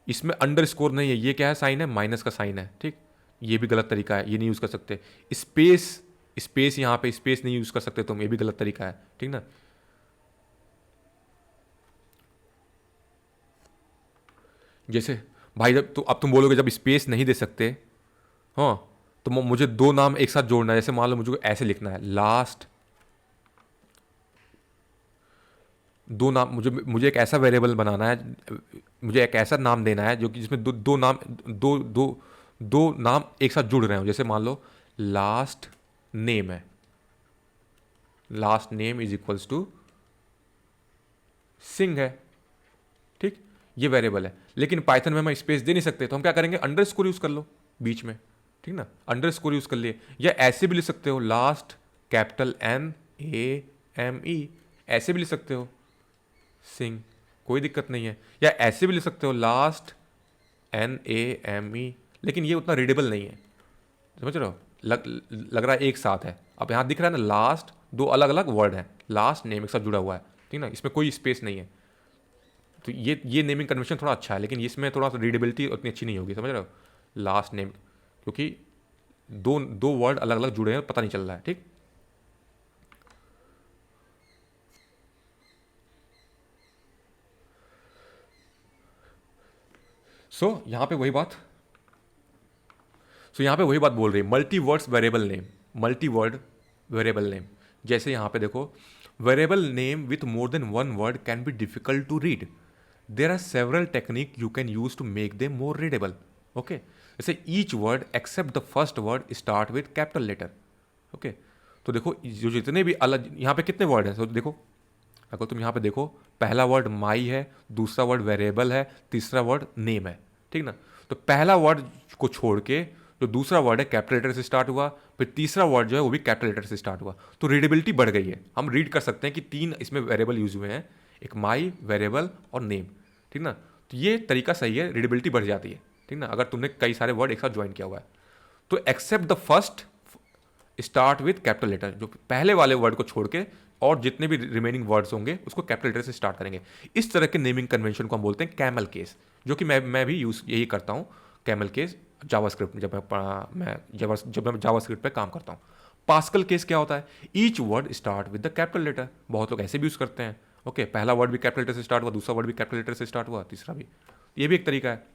इसमें अंडर स्कोर नहीं है, ये क्या है? साइन है, माइनस का साइन है। ठीक, ये भी गलत तरीका है, ये नहीं यूज़ कर सकते। स्पेस, स्पेस यहाँ पे स्पेस नहीं यूज़ कर सकते तुम, ये भी गलत तरीका है। ठीक ना। जैसे भाई, जब तो अब तुम बोलोगे जब स्पेस नहीं दे सकते, हाँ, तो मुझे दो नाम एक साथ जोड़ना है। जैसे मान लो मुझे ऐसे लिखना है, लास्ट दो नाम, मुझे मुझे एक ऐसा वेरिएबल बनाना है, मुझे एक ऐसा नाम देना है जो कि जिसमें दो नाम, दो दो दो नाम एक साथ जुड़ रहे हो। जैसे मान लो लास्ट नेम है, last name is equals to Singh है। ठीक, ये वेरिएबल है, लेकिन पाइथन में हम स्पेस दे नहीं सकते, तो हम क्या करेंगे? अंडर स्कोर यूज कर लो बीच में। ठीक ना, अंडर स्कोर यूज कर लिए, या ऐसे भी लिख सकते हो, लास्ट कैपिटल NAME, ऐसे भी लिख सकते हो सिंह, कोई दिक्कत नहीं है। या ऐसे भी लिख सकते हो, लास्ट NAME, लेकिन ये उतना रीडेबल नहीं है, समझ रहे हो? लग रहा है एक साथ है। अब यहाँ दिख रहा है ना, लास्ट दो अलग अलग वर्ड है, लास्ट नेम एक साथ जुड़ा हुआ है। ठीक ना, इसमें कोई स्पेस नहीं है, तो ये नेमिंग कन्वेंशन थोड़ा अच्छा है, लेकिन इसमें थोड़ा सा रीडेबिलिटी उतनी अच्छी नहीं होगी, समझ रहे हो? लास्ट नेम, क्योंकि दो दो वर्ड अलग अलग जुड़े हैं, पता नहीं चल रहा है। ठीक, यहाँ पे वही बात, यहाँ पे वही बात बोल रही है, multi words variable name, multi word variable name. जैसे यहाँ पे देखो, variable name with more than one word can be difficult to read, there are several technique you can use to make them more readable. Okay, जैसे each word except the first word start with capital letter. Okay, तो देखो जो जितने भी अलग यहाँ पे कितने वर्ड हैं, तो देखो, अगर तुम यहाँ पे देखो, पहला वर्ड माई है, दूसरा वर्ड वेरिएबल है, तीसरा वर्ड नेम है। ठीक ना, तो पहला वर्ड को छोड़ के जो दूसरा वर्ड है कैपिटल लेटर से स्टार्ट हुआ, फिर तीसरा वर्ड जो है वो भी कैपिटल लेटर से स्टार्ट हुआ, तो रीडेबिलिटी बढ़ गई है। हम रीड कर सकते हैं कि 3 इसमें वेरिएबल यूज हुए हैं, एक माई, वेरिएबल और नेम। ठीक ना, तो ये तरीका सही है, रीडेबिलिटी बढ़ जाती है। ठीक ना, अगर तुमने कई सारे वर्ड एक साथ ज्वाइन किया हुआ है, तो except the first start with capital letter, जो पहले वाले वर्ड को छोड़ के और जितने भी रिमेनिंग वर्ड्स होंगे उसको कैपिटल लेटर से स्टार्ट करेंगे। इस तरह के नेमिंग कन्वेंशन को हम बोलते हैं कैमल केस, जो कि मैं भी यूज यही करता हूँ, कैमल केस जावास्क्रिप्ट, जब मैं जावास्क्रिप्ट पे काम करता हूँ। पास्कल केस क्या होता है? Each word start with the capital letter, बहुत लोग ऐसे भी यूज करते हैं। ओके, पहला वर्ड भी कैपिटल लेटर से स्टार्ट हुआ, दूसरा वर्ड भी कैपिटल लेटर से स्टार्ट हुआ, तीसरा भी, ये भी एक तरीका है।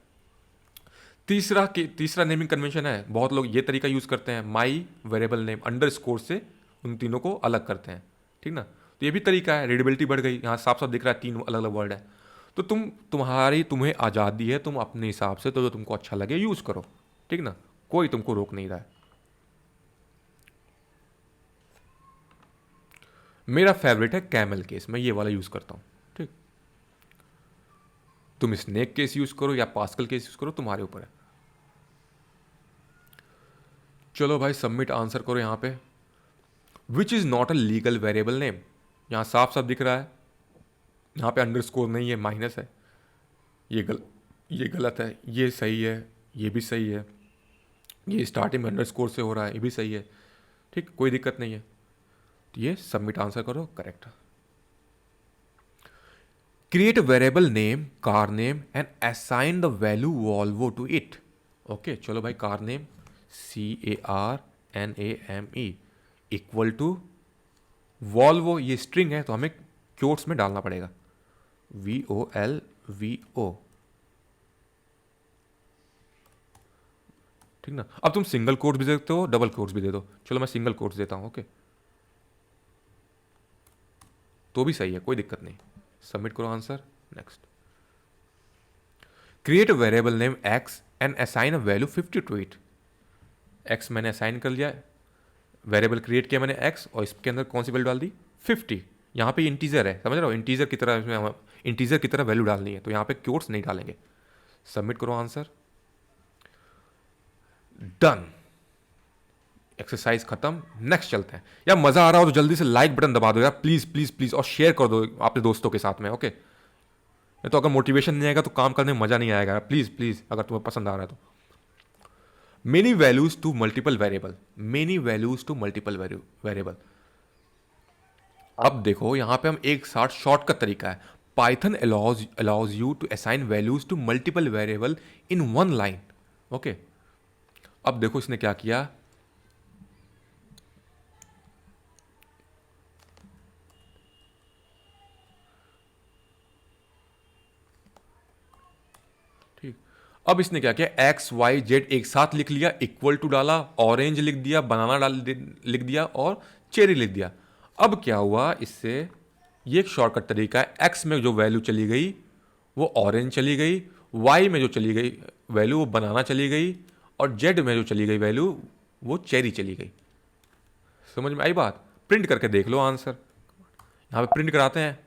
तीसरा नेमिंग कन्वेंशन है, बहुत लोग ये तरीका यूज करते हैं, माई वेरिएबल नेम अंडर स्कोर से उन तीनों को अलग करते हैं। ठीक ना, तो ये भी तरीका है, रीडेबिलिटी बढ़ गई, यहाँ साफ साफ दिख रहा है 3 अलग अलग वर्ड है। तो तुम्हें आज़ादी है, तुम अपने हिसाब से तो जो तुमको अच्छा लगे यूज करो। ठीक ना, कोई तुमको रोक नहीं रहा है। मेरा फेवरेट है कैमल केस, मैं ये वाला यूज करता हूँ। ठीक, तुम स्नेक केस यूज करो या पास्कल केस यूज करो, तुम्हारे ऊपर है। चलो भाई, सबमिट आंसर करो यहाँ पे। Which is not a legal variable name, यहाँ साफ साफ दिख रहा है, यहाँ पे अंडरस्कोर नहीं है, माइनस है, ये गलत है, ये सही है, ये भी सही है, ये स्टार्टिंग में अंडरस्कोर से हो रहा है, ये भी सही है। ठीक, कोई दिक्कत नहीं है, तो ये सबमिट आंसर करो, correct. Create variable name car name and assign the value Volvo to it. Okay, चलो भाई, car name CARNAME equal to Volvo, ये स्ट्रिंग है तो हमें क्योट्स में डालना पड़ेगा, VOLVO। ठीक ना, अब तुम सिंगल कोट्स भी दे सकते हो, डबल कोट्स भी दे दो, चलो मैं सिंगल कोट्स देता हूं। ओके, तो भी सही है, कोई दिक्कत नहीं। सबमिट करो answer, next. Create variable name x and assign a value 50 to it. X मैंने असाइन कर लिया, वेरिएबल क्रिएट किया मैंने एक्स, और इसके अंदर कौन सी वैल्यू डाल दी? 50। यहाँ पे इंटीजर है, समझ रहे हो, इंटीजर की तरह इसमें हम इंटीजर की तरह वैल्यू डालनी है, तो यहाँ पे क्योट्स नहीं डालेंगे। सबमिट करो आंसर, डन, एक्सरसाइज खत्म। नेक्स्ट चलते हैं। यार मजा आ रहा हो तो जल्दी से लाइक बटन दबा दो यार, प्लीज प्लीज प्लीज, और शेयर कर दो अपने दोस्तों के साथ में, ओके। नहीं तो अगर मोटिवेशन नहीं आएगा तो काम करने में मजा नहीं आएगा, प्लीज प्लीज, अगर तुम्हें पसंद आ रहा है तो। Many values to multiple variable, many values to multiple variable. अब देखो यहां पे हम एक साथ शॉर्टकट तरीका है, Python allows you to assign values to multiple variable in one line, okay. अब देखो इसने क्या किया, ठीक। अब इसने क्या किया, एक्स वाई जेड एक साथ लिख लिया, इक्वल टू डाला, ऑरेंज लिख दिया, बनाना लिख दिया, और चेरी लिख दिया। अब क्या हुआ इससे, ये एक शॉर्टकट तरीका है, एक्स में जो वैल्यू चली गई वो ऑरेंज चली गई, वाई में जो चली गई वैल्यू वो बनाना चली गई, और जेड में जो चली गई वैल्यू वो चेरी चली गई। समझ में आई बात? प्रिंट करके देख लो आंसर, यहां पे प्रिंट कराते हैं।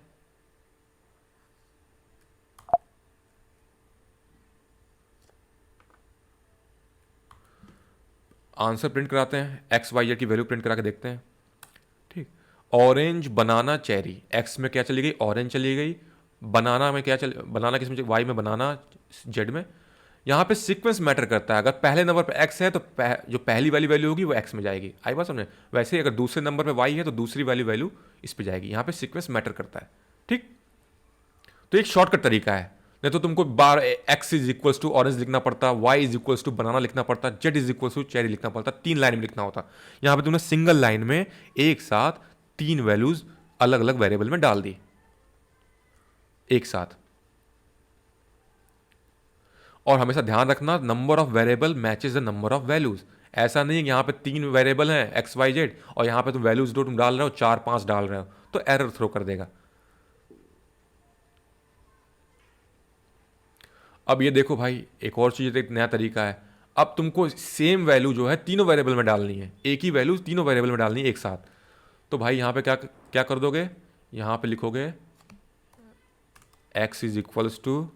आंसर प्रिंट कराते हैं, एक्स वाई जेड की वैल्यू प्रिंट करा के देखते हैं, ठीक। ऑरेंज बनाना चेरी, एक्स में क्या चली गई, ऑरेंज चली गई, बनाना में क्या बनाना किस में, वाई में बनाना, जेड में। यहाँ पे सीक्वेंस मैटर करता है, अगर पहले नंबर पे एक्स है तो जो पहली वाली वैल्यू होगी वो एक्स में जाएगी, आई बात समझे। वैसे ही अगर दूसरे नंबर पे वाई है तो दूसरी वाली वैल्यू इस पे जाएगी, यहाँ पे सीक्वेंस मैटर करता है, ठीक। तो एक शॉर्टकट तरीका है, नहीं तो तुमको बार x is equals to orange लिखना पड़ता, y is equals to banana लिखना पड़ता, z is equals to cherry लिखना पड़ता, 3 लाइन में लिखना होता। यहाँ पे तुमने सिंगल लाइन में एक साथ 3 वैल्यूज अलग अलग वेरिएबल में डाल दी एक साथ। और हमेशा ध्यान रखना, number of variable matches the number of values. ऐसा नहीं है कि यहाँ पे 3 वेरिएबल हैं एक्स वाई जेड और यहाँ पे तुम वैल्यूज दो तुम डाल रहे हो, 4 5 डाल रहे हो, तो एरर थ्रो कर देगा। अब ये देखो भाई, एक और चीज, एक नया तरीका है। अब तुमको सेम वैल्यू जो है तीनों वेरिएबल में डालनी है, एक ही वैल्यू तीनों वेरिएबल में डालनी है एक साथ। तो भाई यहाँ पे क्या क्या कर दोगे, यहाँ पे लिखोगे x is equals to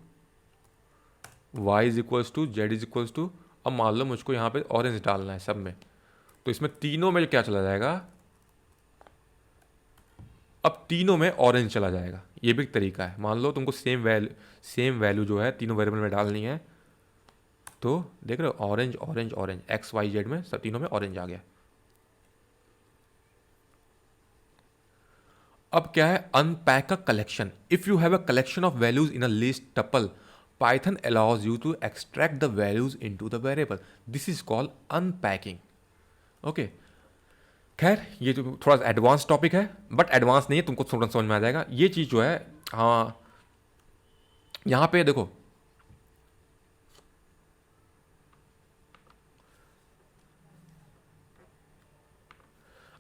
y is equals to z is equals to, अब मान लो मुझको यहाँ पे ऑरेंज डालना है सब में, तो इसमें तीनों में क्या चला जाएगा, अब तीनों में ऑरेंज चला जाएगा। ये भी एक तरीका है, मान लो तुमको सेम वैल्यू जो है तीनों वेरिएबल में डालनी है, तो देख रहे हो orange orange orange, x y z में सब तीनों में ऑरेंज आ गया। अब क्या है, unpack a collection. If you have a collection of values in a list tuple, Python allows you to extract the values into the variable, this is called unpacking, okay. खैर ये जो थोड़ा सा एडवांस टॉपिक है, but advance नहीं है, तुमको थोड़ा समझ में आ जाएगा ये चीज़ जो है। हाँ यहाँ पे देखो,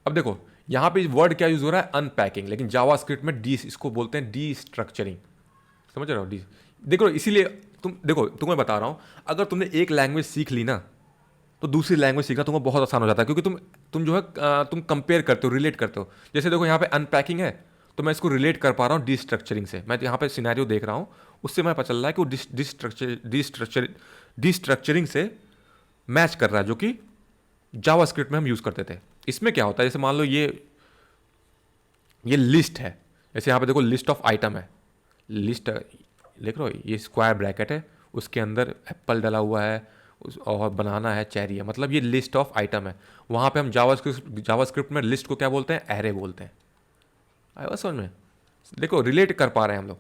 अब देखो यहाँ पे वर्ड क्या यूज हो रहा है, अनपैकिंग, लेकिन जावास्क्रिप्ट में डी इसको बोलते हैं डी स्ट्रक्चरिंग, समझ रहे हो डी। देखो इसीलिए तुम देखो, तुम्हें बता रहा हूँ, अगर तुमने एक लैंग्वेज सीख ली ना तो दूसरी लैंग्वेज सीखना तुम्हें बहुत आसान हो जाता है, क्योंकि तुम जो है तुम कंपेयर करते हो, रिलेट करते हो। जैसे देखो यहाँ पे अनपैकिंग है, तो मैं इसको रिलेट कर पा रहा हूँ डिस्ट्रक्चरिंग से, मैं यहाँ पे सिनेरियो देख रहा हूँ, उससे मैं पता चल रहा है कि वो डिस्ट्रक्चरिंग से मैच कर रहा है, जो कि जावास्क्रिप्ट में हम यूज़ करते थे। इसमें क्या होता है, जैसे मान लो ये लिस्ट है, जैसे यहाँ पे देखो लिस्ट ऑफ आइटम है, लिस्ट देख रहे हो, ये स्क्वायर ब्रैकेट है, उसके अंदर एप्पल डला हुआ है और बनाना है, चेरी है, मतलब ये लिस्ट ऑफ आइटम है। वहाँ पे हम जावास्क्रिप्ट में लिस्ट को क्या बोलते हैं, एरे बोलते हैं। आया बात समझ में? देखो रिलेट कर पा रहे हैं हम लोग।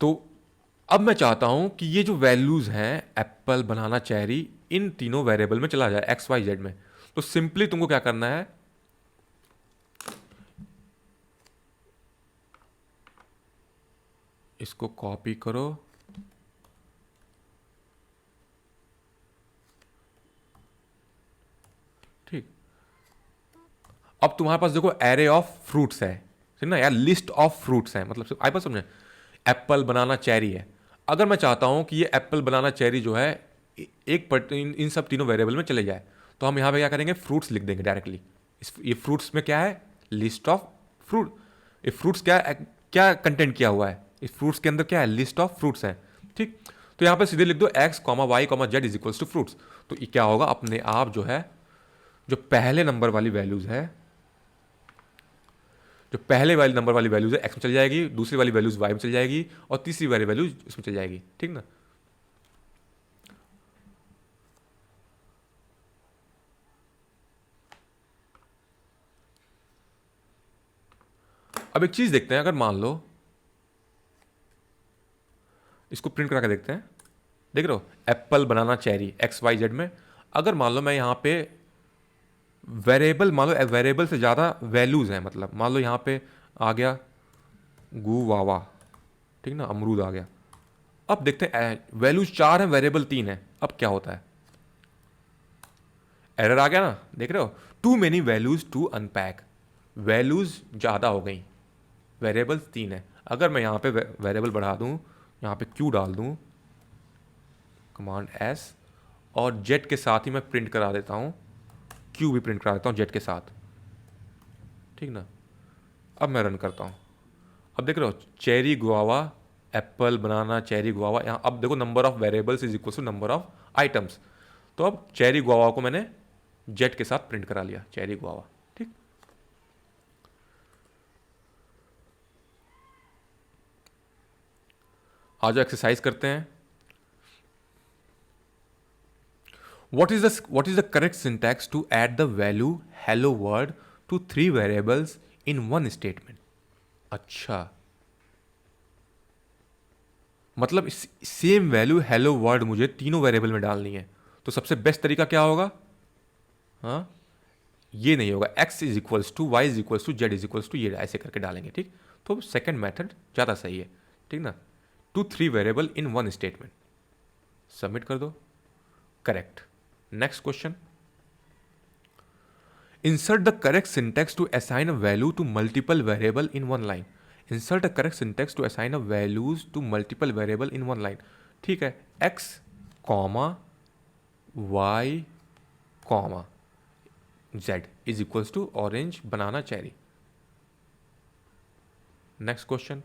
तो अब मैं चाहता हूँ कि ये जो वैल्यूज़ हैं एप्पल बनाना चेरी, इन तीनों वेरिएबल में चला जाए एक्स वाई जेड में। तो सिंपली तुमको क्या करना है, इसको कॉपी करो, ठीक। अब तुम्हारे पास देखो एरे ऑफ फ्रूट्स है, ठीक ना यार, लिस्ट ऑफ फ्रूट्स है, मतलब आई बात समझे, एप्पल बनाना चेरी है। अगर मैं चाहता हूं कि ये एप्पल बनाना चेरी जो है इन सब तीनों वेरिएबल में चले जाए, तो हम यहाँ पे क्या करेंगे, फ्रूट्स लिख देंगे डायरेक्टली। ये फ्रूट्स में क्या है, लिस्ट ऑफ फ्रूट, कि फ्रूट्स क्या क्या कंटेंट किया हुआ है, इस फ्रूट्स के अंदर क्या है, लिस्ट ऑफ फ्रूट्स हैं, ठीक। तो यहाँ पे सीधे लिख दो x comma y comma z is equals to fruits. तो ये क्या होगा, अपने आप जो है, जो पहले नंबर वाली वैल्यूज है, जो पहले वाली नंबर वाली वैल्यूज है एक्स में चल जाएगी, दूसरी वाली वैल्यूज वाई में चल जाएगी, और तीसरी वाली वैल्यूज उसमें चल जाएगी, ठीक ना। अब एक चीज देखते हैं, अगर मान लो इसको प्रिंट करा के देखते हैं, देख रहे हो apple banana cherry x y z में। अगर मान लो मैं यहां पे वेरिएबल, मान लो वेरिएबल से ज़्यादा वैल्यूज़ हैं, मतलब मान लो यहाँ पे आ गया गुवावा, ठीक ना, अमरूद आ गया। अब देखते हैं वैल्यूज 4 हैं, वेरिएबल 3 है, अब क्या होता है, एरर आ गया ना, देख रहे हो, too many values to unpack, values ज़्यादा हो गई, वेरिएबल्स 3 है। अगर मैं यहाँ पे वेरिएबल बढ़ा दूँ, यहाँ पे क्यू डाल दूँ, कमांड एस, और जेड के साथ ही मैं प्रिंट करा देता हूँ, क्यू भी प्रिंट करा देता हूँ जेड के साथ, ठीक ना। अब मैं रन करता हूँ, अब देख रहे हो cherry guava, apple banana cherry guava, यहाँ अब देखो number of variables is equal to number of items. तो अब चेरी गुआवा को मैंने जेड के साथ प्रिंट करा लिया, चेरी गुआवा, ठीक। आज एक्सरसाइज करते हैं। What is the correct syntax to add the value hello world to 3 variables in one statement? अच्छा, मतलब सेम वैल्यू हेलो वर्ड मुझे तीनों वेरिएबल में डालनी है, तो सबसे बेस्ट तरीका क्या होगा, हाँ ये नहीं होगा, x is equals to y is equals to z is equals to, ये ऐसे करके डालेंगे, ठीक। तो सेकंड मेथड ज़्यादा सही है, ठीक ना, 2 3 variable in one statement. Submit कर दो, correct. Next question, insert the correct syntax to assign a value to multiple variable in one line। insert a correct syntax to assign a values to multiple variable in one line, ठीक है, x comma y comma z is equals to orange banana cherry. Next question,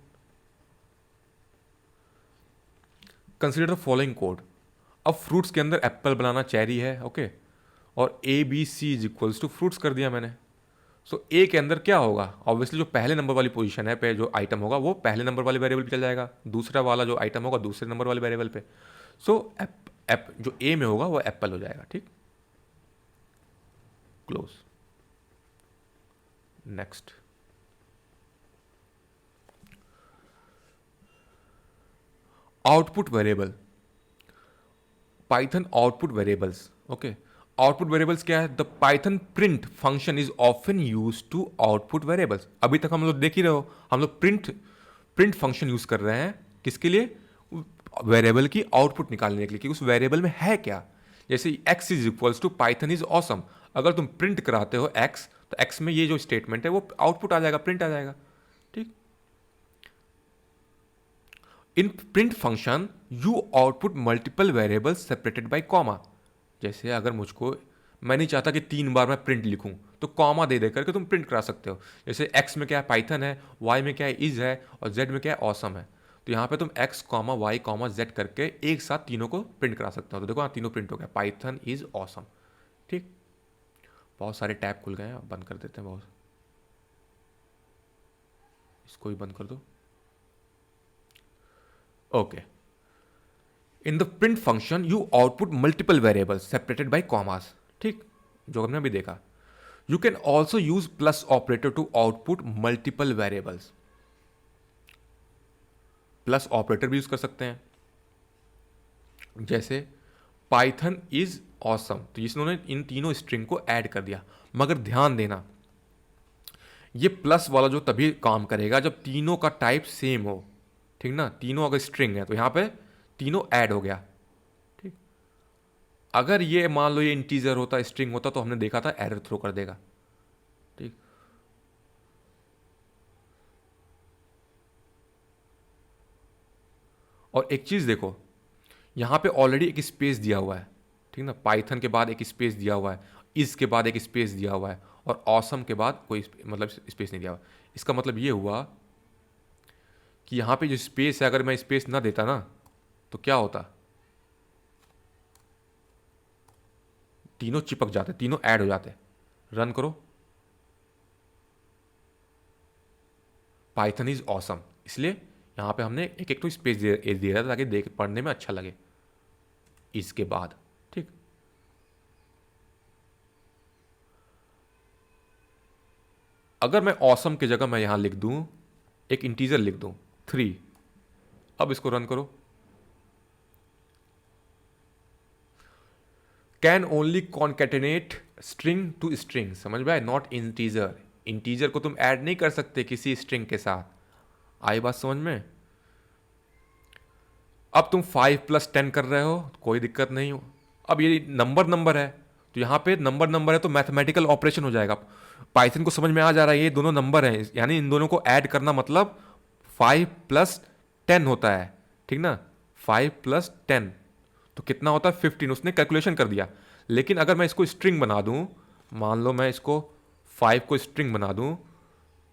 consider the following code. अब fruits के अंदर apple banana cherry है, okay, और a b c is equals to fruits कर दिया मैंने। सो ए के अंदर क्या होगा, ऑब्वियसली जो पहले नंबर वाली पोजीशन है पे जो आइटम होगा वो पहले नंबर वाले वेरिएबल पे चल जाएगा, दूसरा वाला जो आइटम होगा दूसरे नंबर वाले वेरिएबल पे। सो एप जो ए में होगा वो एप्पल हो जाएगा, ठीक, close. Next, output variable, Python output variables, okay. Output variables क्या है, the Python print function is often use to output variables. अभी तक हम लोग देख ही रहे हो, हम लोग प्रिंट फंक्शन यूज कर रहे हैं, किसके लिए, वेरिएबल की आउटपुट निकालने के लिए कि उस वेरिएबल में है क्या। जैसे x is equals to Python is awesome, अगर तुम प्रिंट कराते हो x, तो x में ये जो स्टेटमेंट है वो आउटपुट आ जाएगा, प्रिंट आ जाएगा, ठीक। In print function you output multiple variables separated bye comma. जैसे अगर मुझको, मैं नहीं चाहता कि 3 बार मैं प्रिंट लिखूं, तो कॉमा दे करके तुम प्रिंट करा सकते हो। जैसे x में क्या है, पाइथन है, y में क्या है, इज है, और z में क्या है, ऑसम है। तो यहाँ पे तुम x comma y comma z करके एक साथ तीनों को प्रिंट करा सकते हो। तो देखो यहाँ तीनों प्रिंट हो गया, पाइथन इज ऑसम, ठीक। बहुत सारे टैब खुल गए हैं, अब बंद कर देते हैं, बहुत, इसको भी बंद कर दो, okay. In the print function you output multiple variables separated by commas, ठीक, जो हमने अभी देखा। You can also use plus operator to output multiple variables, plus operator भी यूज कर सकते हैं। जैसे पाइथन इज ऑसम, तो जिसने इन तीनों स्ट्रिंग को ऐड कर दिया, मगर ध्यान देना ये प्लस वाला जो तभी काम करेगा जब तीनों का टाइप सेम हो, ठीक ना, तीनों अगर स्ट्रिंग है तो यहां पे तीनों ऐड हो गया, ठीक। अगर ये मान लो ये इंटीजर होता, स्ट्रिंग होता, तो हमने देखा था एरर थ्रो कर देगा, ठीक। और एक चीज देखो, यहां पे ऑलरेडी एक स्पेस दिया हुआ है, ठीक ना, पाइथन के बाद एक स्पेस दिया हुआ है, इस के बाद एक स्पेस दिया हुआ है, और ऑसम के बाद कोई मतलब स्पेस नहीं दिया हुआ। इसका मतलब ये हुआ कि यहाँ पे जो स्पेस है, अगर मैं स्पेस ना देता ना तो क्या होता, तीनों चिपक जाते, तीनों ऐड हो जाते। रन करो। पाइथन इज ऑसम, इसलिए यहाँ पे हमने एक एक तो स्पेस दे रहा था ताकि देख पढ़ने में अच्छा लगे इसके बाद। ठीक, अगर मैं ऑसम की जगह मैं यहां लिख दूं, एक इंटीजर लिख दूं 3, अब इसको रन करो। Can only concatenate string to string, समझ में आए, नॉट इंटीजर। इंटीजर को तुम ऐड नहीं कर सकते किसी स्ट्रिंग के साथ। आई बात समझ में? अब तुम 5 + 10 कर रहे हो, कोई दिक्कत नहीं हो। अब ये नंबर है, तो यहाँ पे नंबर है तो मैथमेटिकल ऑपरेशन हो जाएगा। पाइथन को समझ में आ जा रहा है ये दोनों नंबर हैं, यानी इन दोनों को ऐड करना मतलब 5 + 10 होता है। ठीक ना, 5 + 10 तो कितना होता है 15, उसने कैलकुलेशन कर दिया। लेकिन अगर मैं इसको स्ट्रिंग बना दूं, मान लो मैं इसको 5 को स्ट्रिंग बना दूं,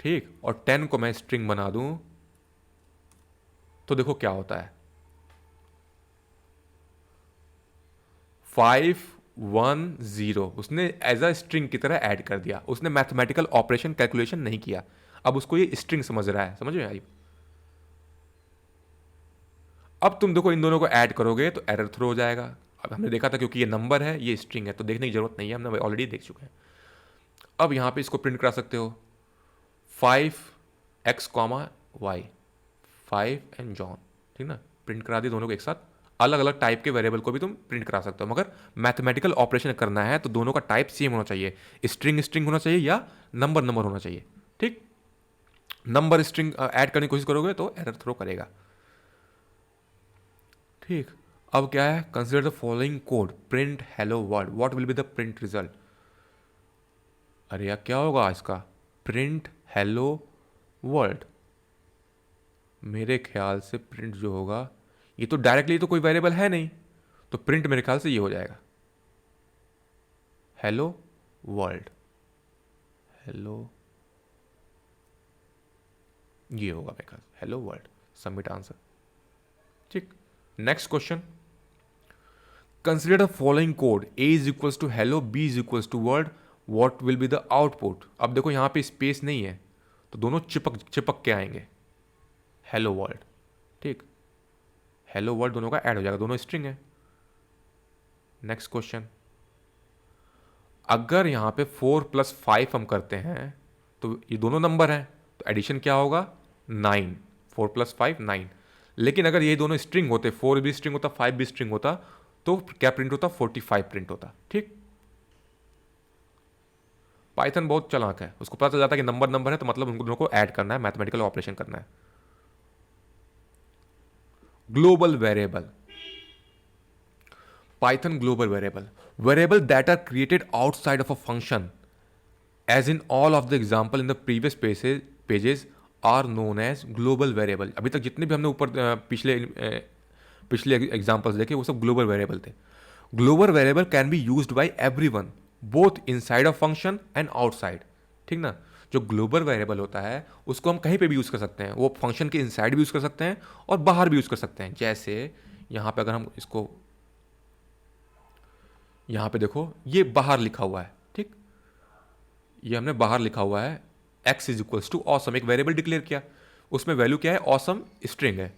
ठीक, और 10 को मैं स्ट्रिंग बना दूं, तो देखो क्या होता है, 510 उसने एज अ स्ट्रिंग की तरह ऐड कर दिया, उसने मैथमेटिकल ऑपरेशन कैलकुलेशन नहीं किया। अब उसको ये स्ट्रिंग समझ रहा है, समझ में आई? अब तुम देखो इन दोनों को ऐड करोगे तो एरर थ्रो हो जाएगा। अब हमने देखा था क्योंकि ये नंबर है ये स्ट्रिंग है तो देखने की जरूरत नहीं है, हमने ऑलरेडी देख चुके हैं। अब यहां पे इसको प्रिंट करा सकते हो 5x, y 5 एंड जॉन, ठीक ना, प्रिंट करा दिए दोनों को एक साथ। अलग अलग टाइप के वेरिएबल को भी तुम प्रिंट करा सकते हो, मगर मैथमेटिकल ऑपरेशन करना है तो दोनों का टाइप सेम होना चाहिए, स्ट्रिंग स्ट्रिंग होना चाहिए या नंबर होना चाहिए। ठीक, नंबर स्ट्रिंग ऐड करने की कोशिश करोगे तो एरर थ्रो करेगा। ठीक, अब क्या है, consider the following code, print hello world, what will be the print result. अरे यार क्या होगा इसका, प्रिंट हेलो वर्ल्ड, मेरे ख्याल से प्रिंट जो होगा, ये तो डायरेक्टली तो कोई वेरिएबल है नहीं, तो प्रिंट मेरे ख्याल से ये हो जाएगा हेलो वर्ल्ड, हेलो, ये होगा मेरे ख्याल हेलो वर्ल्ड। Submit answer. ठीक, next question, consider the following code, a is equals to hello, b is equals to world, what will be the output. अब देखो यहाँ पे स्पेस नहीं है तो दोनों चिपक चिपक के आएंगे, हेलो वर्ल्ड। ठीक, हेलो वर्ल्ड दोनों का ऐड हो जाएगा, दोनों स्ट्रिंग है। नेक्स्ट क्वेश्चन, अगर यहाँ पे 4 + 5 हम करते हैं तो ये दोनों नंबर हैं तो एडिशन क्या होगा 9, 4 + 5 9। लेकिन अगर ये दोनों स्ट्रिंग होते, 4 भी स्ट्रिंग होता 5 भी स्ट्रिंग होता, तो क्या प्रिंट होता 45 प्रिंट होता। ठीक, पाइथन बहुत चालाक है, उसको पता चल जाता है कि नंबर है तो मतलब उनको दोनों को ऐड करना है, मैथमेटिकल ऑपरेशन करना है। Global variable, Python global variable that are created outside of a function as in all of the example in the previous pages are known as global variable. अभी तक जितने भी हमने ऊपर पिछले एग्जाम्पल्स देखे वो सब ग्लोबल वेरिएबल थे। Global variable can be used by everyone both inside of function and outside. ठीक ना, जो ग्लोबल वेरिएबल होता है उसको हम कहीं पे भी यूज़ कर सकते हैं, वो फंक्शन के इनसाइड भी यूज़ कर सकते हैं और बाहर भी यूज़ कर सकते हैं। जैसे यहाँ पे अगर हम इसको, यहाँ पे देखो ये बाहर लिखा हुआ है, ठीक, ये हमने बाहर लिखा हुआ है x is equals to awesome, एक वेरिएबल डिक्लेयर किया, उसमें वैल्यू क्या है ऑसम स्ट्रिंग है।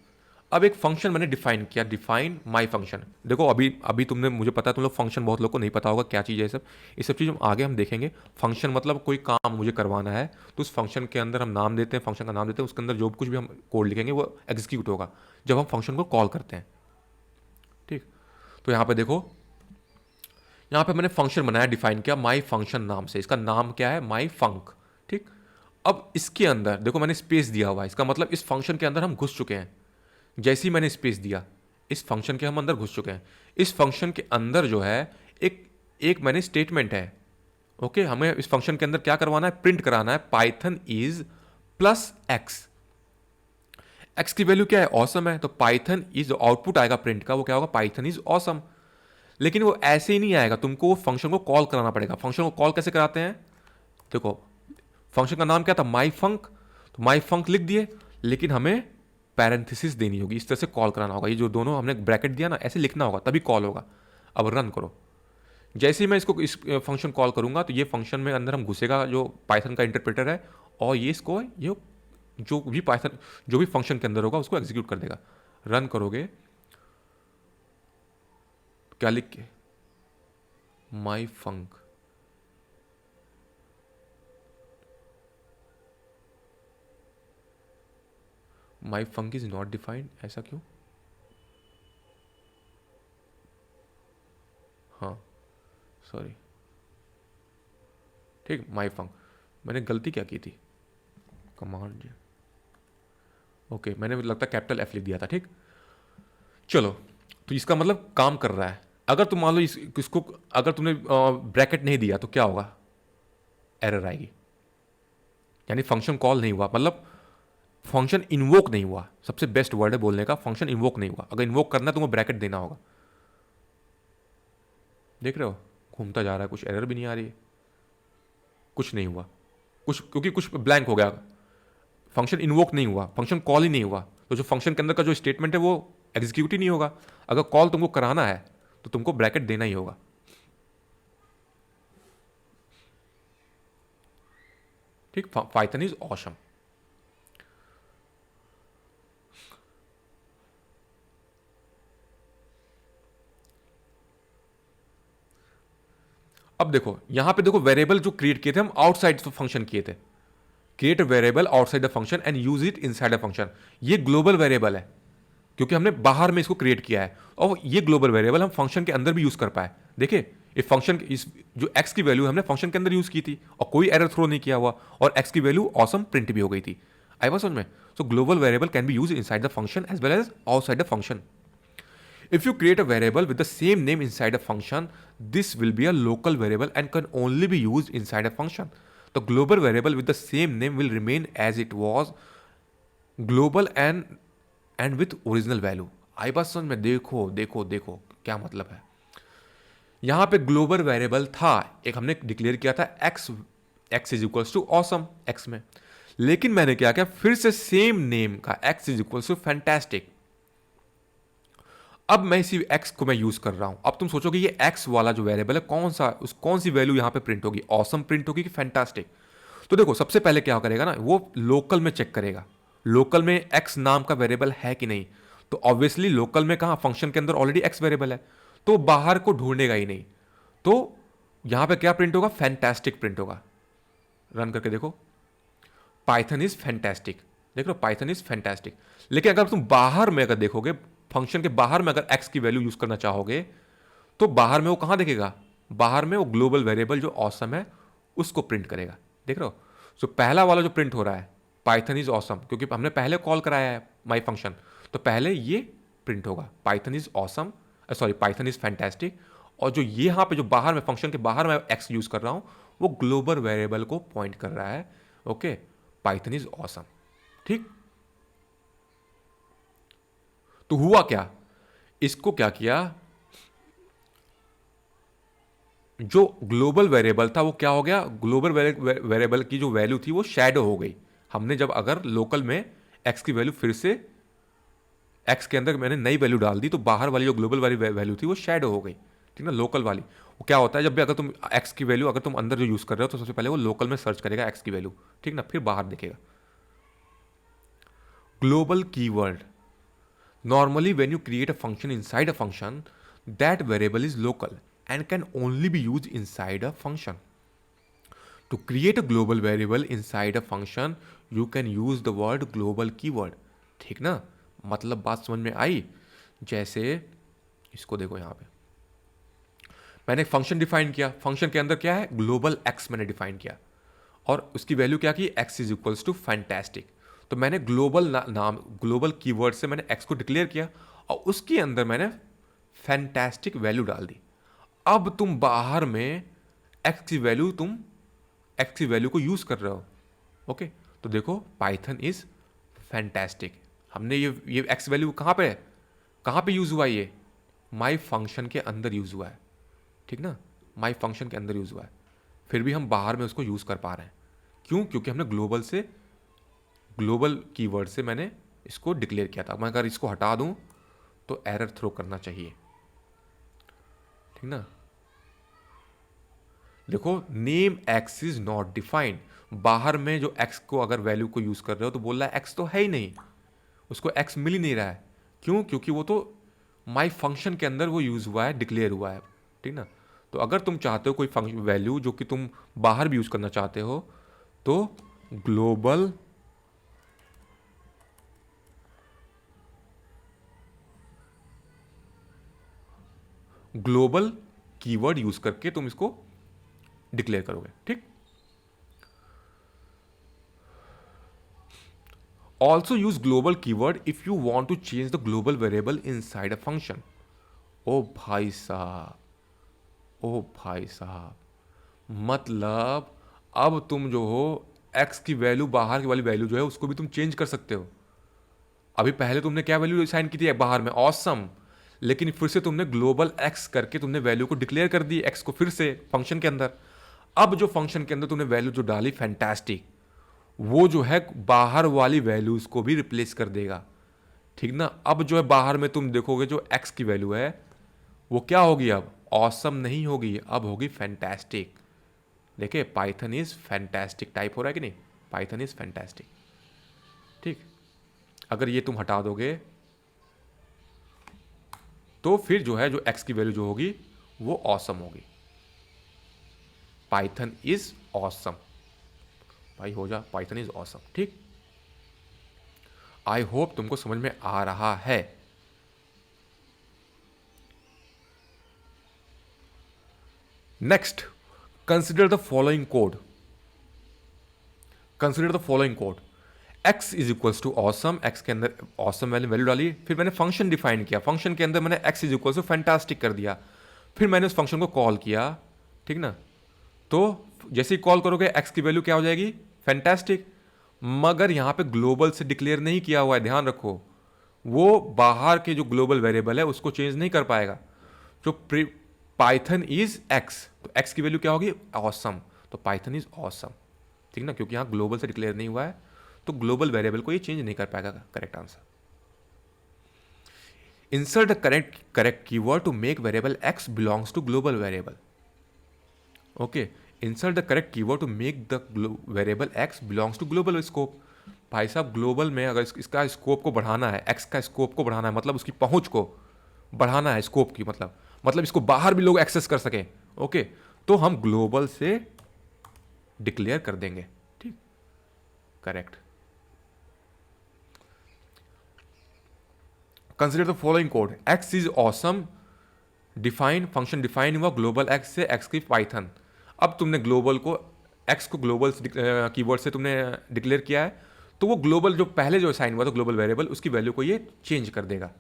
अब एक फंक्शन मैंने डिफाइन किया, डिफाइन माई फंक्शन। देखो अभी अभी तुमने, मुझे पता है तुम लोग फंक्शन बहुत लोग को नहीं पता होगा क्या चीज़ है ये सब चीज़ हम आगे हम देखेंगे। फंक्शन मतलब कोई काम मुझे करवाना है तो उस फंक्शन के अंदर हम नाम देते हैं, फंक्शन का नाम देते हैं, उसके अंदर जो कुछ भी हम कोड लिखेंगे वो एग्जीक्यूट होगा जब हम फंक्शन को कॉल करते हैं। ठीक, तो यहाँ पे देखो, यहाँ पे मैंने फंक्शन बनाया, डिफाइन किया माई फंक्शन नाम से, इसका नाम क्या है माई फंक। ठीक, अब इसके अंदर देखो मैंने स्पेस दिया हुआ है, इसका मतलब इस फंक्शन के अंदर हम घुस चुके हैं। जैसे ही मैंने स्पेस दिया इस फंक्शन के हम अंदर घुस चुके हैं। इस फंक्शन के अंदर जो है एक एक मैंने स्टेटमेंट है, ओके, हमें इस फंक्शन के अंदर क्या करवाना है, प्रिंट कराना है Python is plus x. X की वैल्यू क्या है, ऑसम है, तो पाइथन इज आउटपुट आएगा प्रिंट का, वो क्या होगा पाइथन इज ऑसम। लेकिन वो ऐसे ही नहीं आएगा, तुमको वो फंक्शन को कॉल कराना पड़ेगा। फंक्शन को कॉल कैसे कराते हैं, देखो फंक्शन का नाम क्या था, माई फंक, तो माई फंक लिख दिए, लेकिन हमें पैरेंथेसिस देनी होगी, इस तरह से कॉल कराना होगा, ये जो दोनों हमने ब्रैकेट दिया ना ऐसे लिखना होगा तभी कॉल होगा। अब रन करो, जैसे ही मैं इसको इस फंक्शन कॉल करूंगा तो ये फंक्शन में अंदर हम घुसेगा जो पाइथन का इंटरप्रेटर है, और ये इसको ये जो भी पाइथन जो भी फंक्शन के अंदर होगा उसको एग्जीक्यूट कर देगा। रन करोगे क्या लिख के, माई फंक, माई फंक इज नॉट डिफाइंड, ऐसा क्यों? हाँ सॉरी, ठीक, माई फंक, मैंने गलती क्या की थी, कमांड, ओके मैंने लगता है कैपिटल एफ लिख दिया था, ठीक। चलो, तो इसका मतलब काम कर रहा है। अगर तुम मान लो इसको अगर तुमने ब्रैकेट नहीं दिया तो क्या होगा, एरर आएगी, यानी फंक्शन कॉल नहीं हुआ, मतलब फंक्शन इन्वोक नहीं हुआ। सबसे बेस्ट वर्ड है बोलने का, फंक्शन इन्वोक नहीं हुआ। अगर इन्वोक करना है तो वो ब्रैकेट देना होगा। देख रहे हो घूमता जा रहा है, कुछ एरर भी नहीं आ रही है, कुछ नहीं हुआ, कुछ क्योंकि कुछ ब्लैंक हो गया, फंक्शन इन्वोक नहीं हुआ, फंक्शन कॉल ही नहीं हुआ, तो जो फंक्शन के अंदर का जो स्टेटमेंट है वो एग्जीक्यूट ही नहीं होगा। अगर कॉल तुमको कराना है तो तुमको ब्रैकेट देना ही होगा, ठीक। Python is awesome. अब देखो यहां पे देखो, वेरिएबल जो क्रिएट किए थे हम आउटसाइड फंक्शन किए थे, create variable outside the function and use it inside the function. ये ग्लोबल वेरिएबल है क्योंकि हमने बाहर में इसको क्रिएट किया है, और ये ग्लोबल वेरिएबल हम फंक्शन के अंदर भी यूज कर पाए। देखिए इस फंक्शन इस जो x की वैल्यू हमने फंक्शन के अंदर यूज की थी और कोई एरर थ्रो नहीं किया हुआ, और x की वैल्यू ऑसम प्रिंट भी हो गई थी। आई बात समझ में? So global variable can be use inside the function as well as outside the function. If you create a variable with the same name inside a function, this will be a local variable and can only be used inside a function. The global variable with the same name will remain as it was, global and with original value. आई बात समझ में? देखो देखो देखो क्या मतलब है। यहां पे ग्लोबल वेरिएबल था, एक हमने डिक्लेयर किया था x is equals to awesome x में, लेकिन मैंने क्या किया, फिर से सेम नेम का x is equals to fantastic. अब मैं इसी x को मैं यूज कर रहा हूं। अब तुम सोचोगे ये x वाला जो वेरिएबल है कौन सी वैल्यू यहां पे प्रिंट होगी, ऑसम प्रिंट होगी कि फैंटास्टिक? तो देखो सबसे पहले क्या करेगा ना, वो लोकल में चेक करेगा लोकल में x नाम का वेरिएबल है कि नहीं। तो ऑब्वियसली लोकल में कहा, फंक्शन के अंदर ऑलरेडी x वेरिएबल है, तो बाहर को ढूंढेगा ही नहीं। तो यहां पे क्या प्रिंट होगा, फैंटास्टिक प्रिंट होगा। रन करके देखो, पाइथन इज फैंटास्टिक, देख लो पाइथन इज फैंटास्टिक। लेकिन अगर तुम बाहर में अगर देखोगे, फंक्शन के बाहर में अगर x की वैल्यू यूज करना चाहोगे, तो बाहर में वो कहां देखेगा, बाहर में वो ग्लोबल वेरिएबल जो ऑसम है उसको प्रिंट करेगा। देख रहे हो? सो पहला वाला जो प्रिंट हो रहा है पाइथन इज ऑसम, क्योंकि हमने पहले कॉल कराया है माई फंक्शन, तो पहले ये प्रिंट होगा Python is awesome, sorry Python is fantastic. और जो ये यहां पे जो बाहर में फंक्शन के बाहर में x यूज कर रहा हूं, वो ग्लोबल वेरिएबल को पॉइंट कर रहा है। ओके, पाइथन इज ऑसम, ठीक। तो हुआ क्या, इसको क्या किया, जो ग्लोबल वेरिएबल था वो क्या हो गया, ग्लोबल वेरिएबल की जो वैल्यू थी वो शैडो हो गई। हमने जब अगर लोकल में x की वैल्यू फिर से x के अंदर मैंने नई वैल्यू डाल दी, तो बाहर वाली जो ग्लोबल वाली वैल्यू थी वो शैडो हो गई, ठीक ना। लोकल वाली वो क्या होता है, जब भी अगर तुम x की वैल्यू अगर तुम अंदर जो यूज कर रहे हो, तो सबसे पहले वो लोकल में सर्च करेगा x की वैल्यू, ठीक ना, फिर बाहर देखेगा। Global keyword, normally when you create a function inside a function, that variable is local and can only be used inside a function. To create a global variable inside a function, you can use the word global keyword, ठीक ना। मतलब बात समझ में आई? जैसे इसको देखो, यहां पे मैंने एक फंक्शन डिफाइन किया, फंक्शन के अंदर क्या है, ग्लोबल x मैंने डिफाइन किया, और उसकी वैल्यू क्या की, x is equals to fantastic. तो मैंने ग्लोबल नाम ग्लोबल कीवर्ड से मैंने x को डिक्लेयर किया, और उसके अंदर मैंने फैंटास्टिक वैल्यू डाल दी। अब तुम बाहर में x की वैल्यू को यूज कर रहे हो। ओके, तो देखो पाइथन इज फैंटास्टिक। हमने ये x वैल्यू कहां पे यूज हुआ, ये माई फंक्शन के अंदर यूज हुआ है, ठीक ना, माई फंक्शन के अंदर यूज हुआ है। फिर भी हम बाहर में उसको यूज़ कर पा रहे हैं। क्यों? क्योंकि हमने ग्लोबल कीवर्ड से मैंने इसको डिक्लेयर किया था। मैं अगर इसको हटा दूं तो एरर थ्रो करना चाहिए, ठीक ना। देखो, name x is not defined, बाहर में जो एक्स को अगर वैल्यू को यूज कर रहे हो तो बोल रहा है एक्स तो है ही नहीं, उसको एक्स मिल ही नहीं रहा है। क्यों? क्योंकि वो तो माई फंक्शन के अंदर वो यूज हुआ है, डिक्लेयर हुआ है, ठीक ना। तो अगर तुम चाहते हो कोई फंक्शन वैल्यू जो कि तुम बाहर भी यूज करना चाहते हो तो ग्लोबल कीवर्ड यूज करके तुम इसको डिक्लेयर करोगे, ठीक। Also use global keyword if you want to change the global variable inside a function. ओ भाई साहब, ओ भाई साहब, मतलब अब तुम जो हो एक्स की वैल्यू, बाहर की वाली वैल्यू जो है उसको भी तुम चेंज कर सकते हो। अभी पहले तुमने क्या वैल्यू असाइन की थी बाहर में, ऑसम, लेकिन फिर से तुमने ग्लोबल एक्स करके तुमने वैल्यू को डिक्लेयर कर दी, एक्स को फिर से फंक्शन के अंदर। अब जो फंक्शन के अंदर तुमने वैल्यू जो डाली फैंटास्टिक, वो जो है बाहर वाली वैल्यूज को भी रिप्लेस कर देगा, ठीक ना। अब जो है बाहर में तुम देखोगे जो एक्स की वैल्यू है वो क्या होगी, अब ऑसम नहीं होगी, अब होगी फैंटास्टिक। देखिए, पाइथन इज फैंटास्टिक टाइप हो रहा है कि नहीं, पाइथन इज फैंटास्टिक, ठीक। अगर ये तुम हटा दोगे तो फिर जो है जो एक्स की वैल्यू जो होगी वो ऑसम होगी। पाइथन इज ऑसम, भाई हो जा, पाइथन इज ऑसम, ठीक। आई होप तुमको समझ में आ रहा है। Next, consider the following code. Consider the following code. x is equals to awesome, x के अंदर ऑसम वैल्यू डाली, फिर मैंने फंक्शन डिफाइन किया, फंक्शन के अंदर मैंने x is equals to fantastic कर दिया, फिर मैंने उस फंक्शन को कॉल किया, ठीक ना। तो जैसे ही कॉल करोगे x की वैल्यू क्या हो जाएगी, फैंटास्टिक। मगर यहां पे ग्लोबल से डिक्लेयर नहीं किया हुआ है, ध्यान रखो, वो बाहर के जो ग्लोबल वेरिएबल है उसको चेंज नहीं कर पाएगा। जो पाइथन इज एक्स, तो एक्स की वैल्यू क्या होगी, ऑसम, तो पाइथन इज ऑसम, ठीक ना, क्योंकि यहां ग्लोबल से डिक्लेयर नहीं हुआ है तो ग्लोबल वेरिएबल को ये चेंज नहीं कर पाएगा। Correct answer. Insert the correct keyword to make variable x belongs to global variable. Okay, insert the correct keyword to make the variable x belongs to global scope. भाई साहब, global में अगर इसका स्कोप को बढ़ाना है, एक्स का scope को बढ़ाना है, मतलब उसकी पहुंच को बढ़ाना है, स्कोप की मतलब इसको बाहर भी लोग एक्सेस कर सकें, ओके, तो हम ग्लोबल से डिक्लेयर कर देंगे, ठीक। Correct. Consider the following code, x is awesome, define, function define हुआ ग्लोबल एक्स से, एक्स की पाइथन। अब तुमने ग्लोबल को, एक्स को ग्लोबल कीवर्ड से तुमने डिक्लेयर किया है, तो वो ग्लोबल जो पहले जो साइन हुआ था ग्लोबल वेरिएबल, उसकी वैल्यू को ये चेंज कर देगा।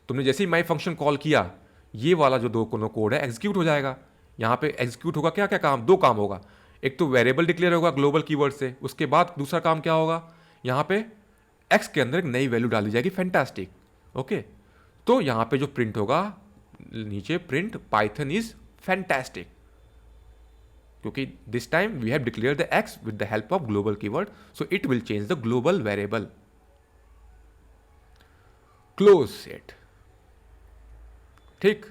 तुमने जैसे ही माई फंक्शन कॉल किया, ये वाला जो दो कोड है एग्जीक्यूट हो जाएगा। यहाँ पे एग्जीक्यूट होगा क्या क्या काम, दो काम होगा, एक तो वेरिएबल डिक्लेयर होगा ग्लोबल कीवर्ड से, उसके बाद दूसरा काम क्या होगा, यहाँ पे एक्स के अंदर एक नई वैल्यू डाली जाएगी फैंटास्टिक, ओके। तो यहाँ पे जो प्रिंट होगा नीचे, प्रिंट पाइथन इज फैंटास्टिक, क्योंकि this time we have declare the x with the help of global keyword, so it will change the global variable. Close it, ठीक।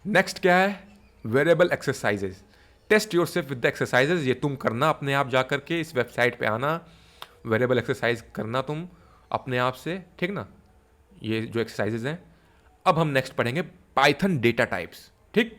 नेक्स्ट क्या है, variable exercises. Test yourself with the exercises, ये तुम करना अपने आप जा करके, इस वेबसाइट पे आना, वेरिएबल एक्सरसाइज करना तुम अपने आप से, ठीक ना, ये जो एक्सरसाइजेज हैं। अब हम नेक्स्ट पढ़ेंगे पाइथन डेटा टाइप्स, ठीक।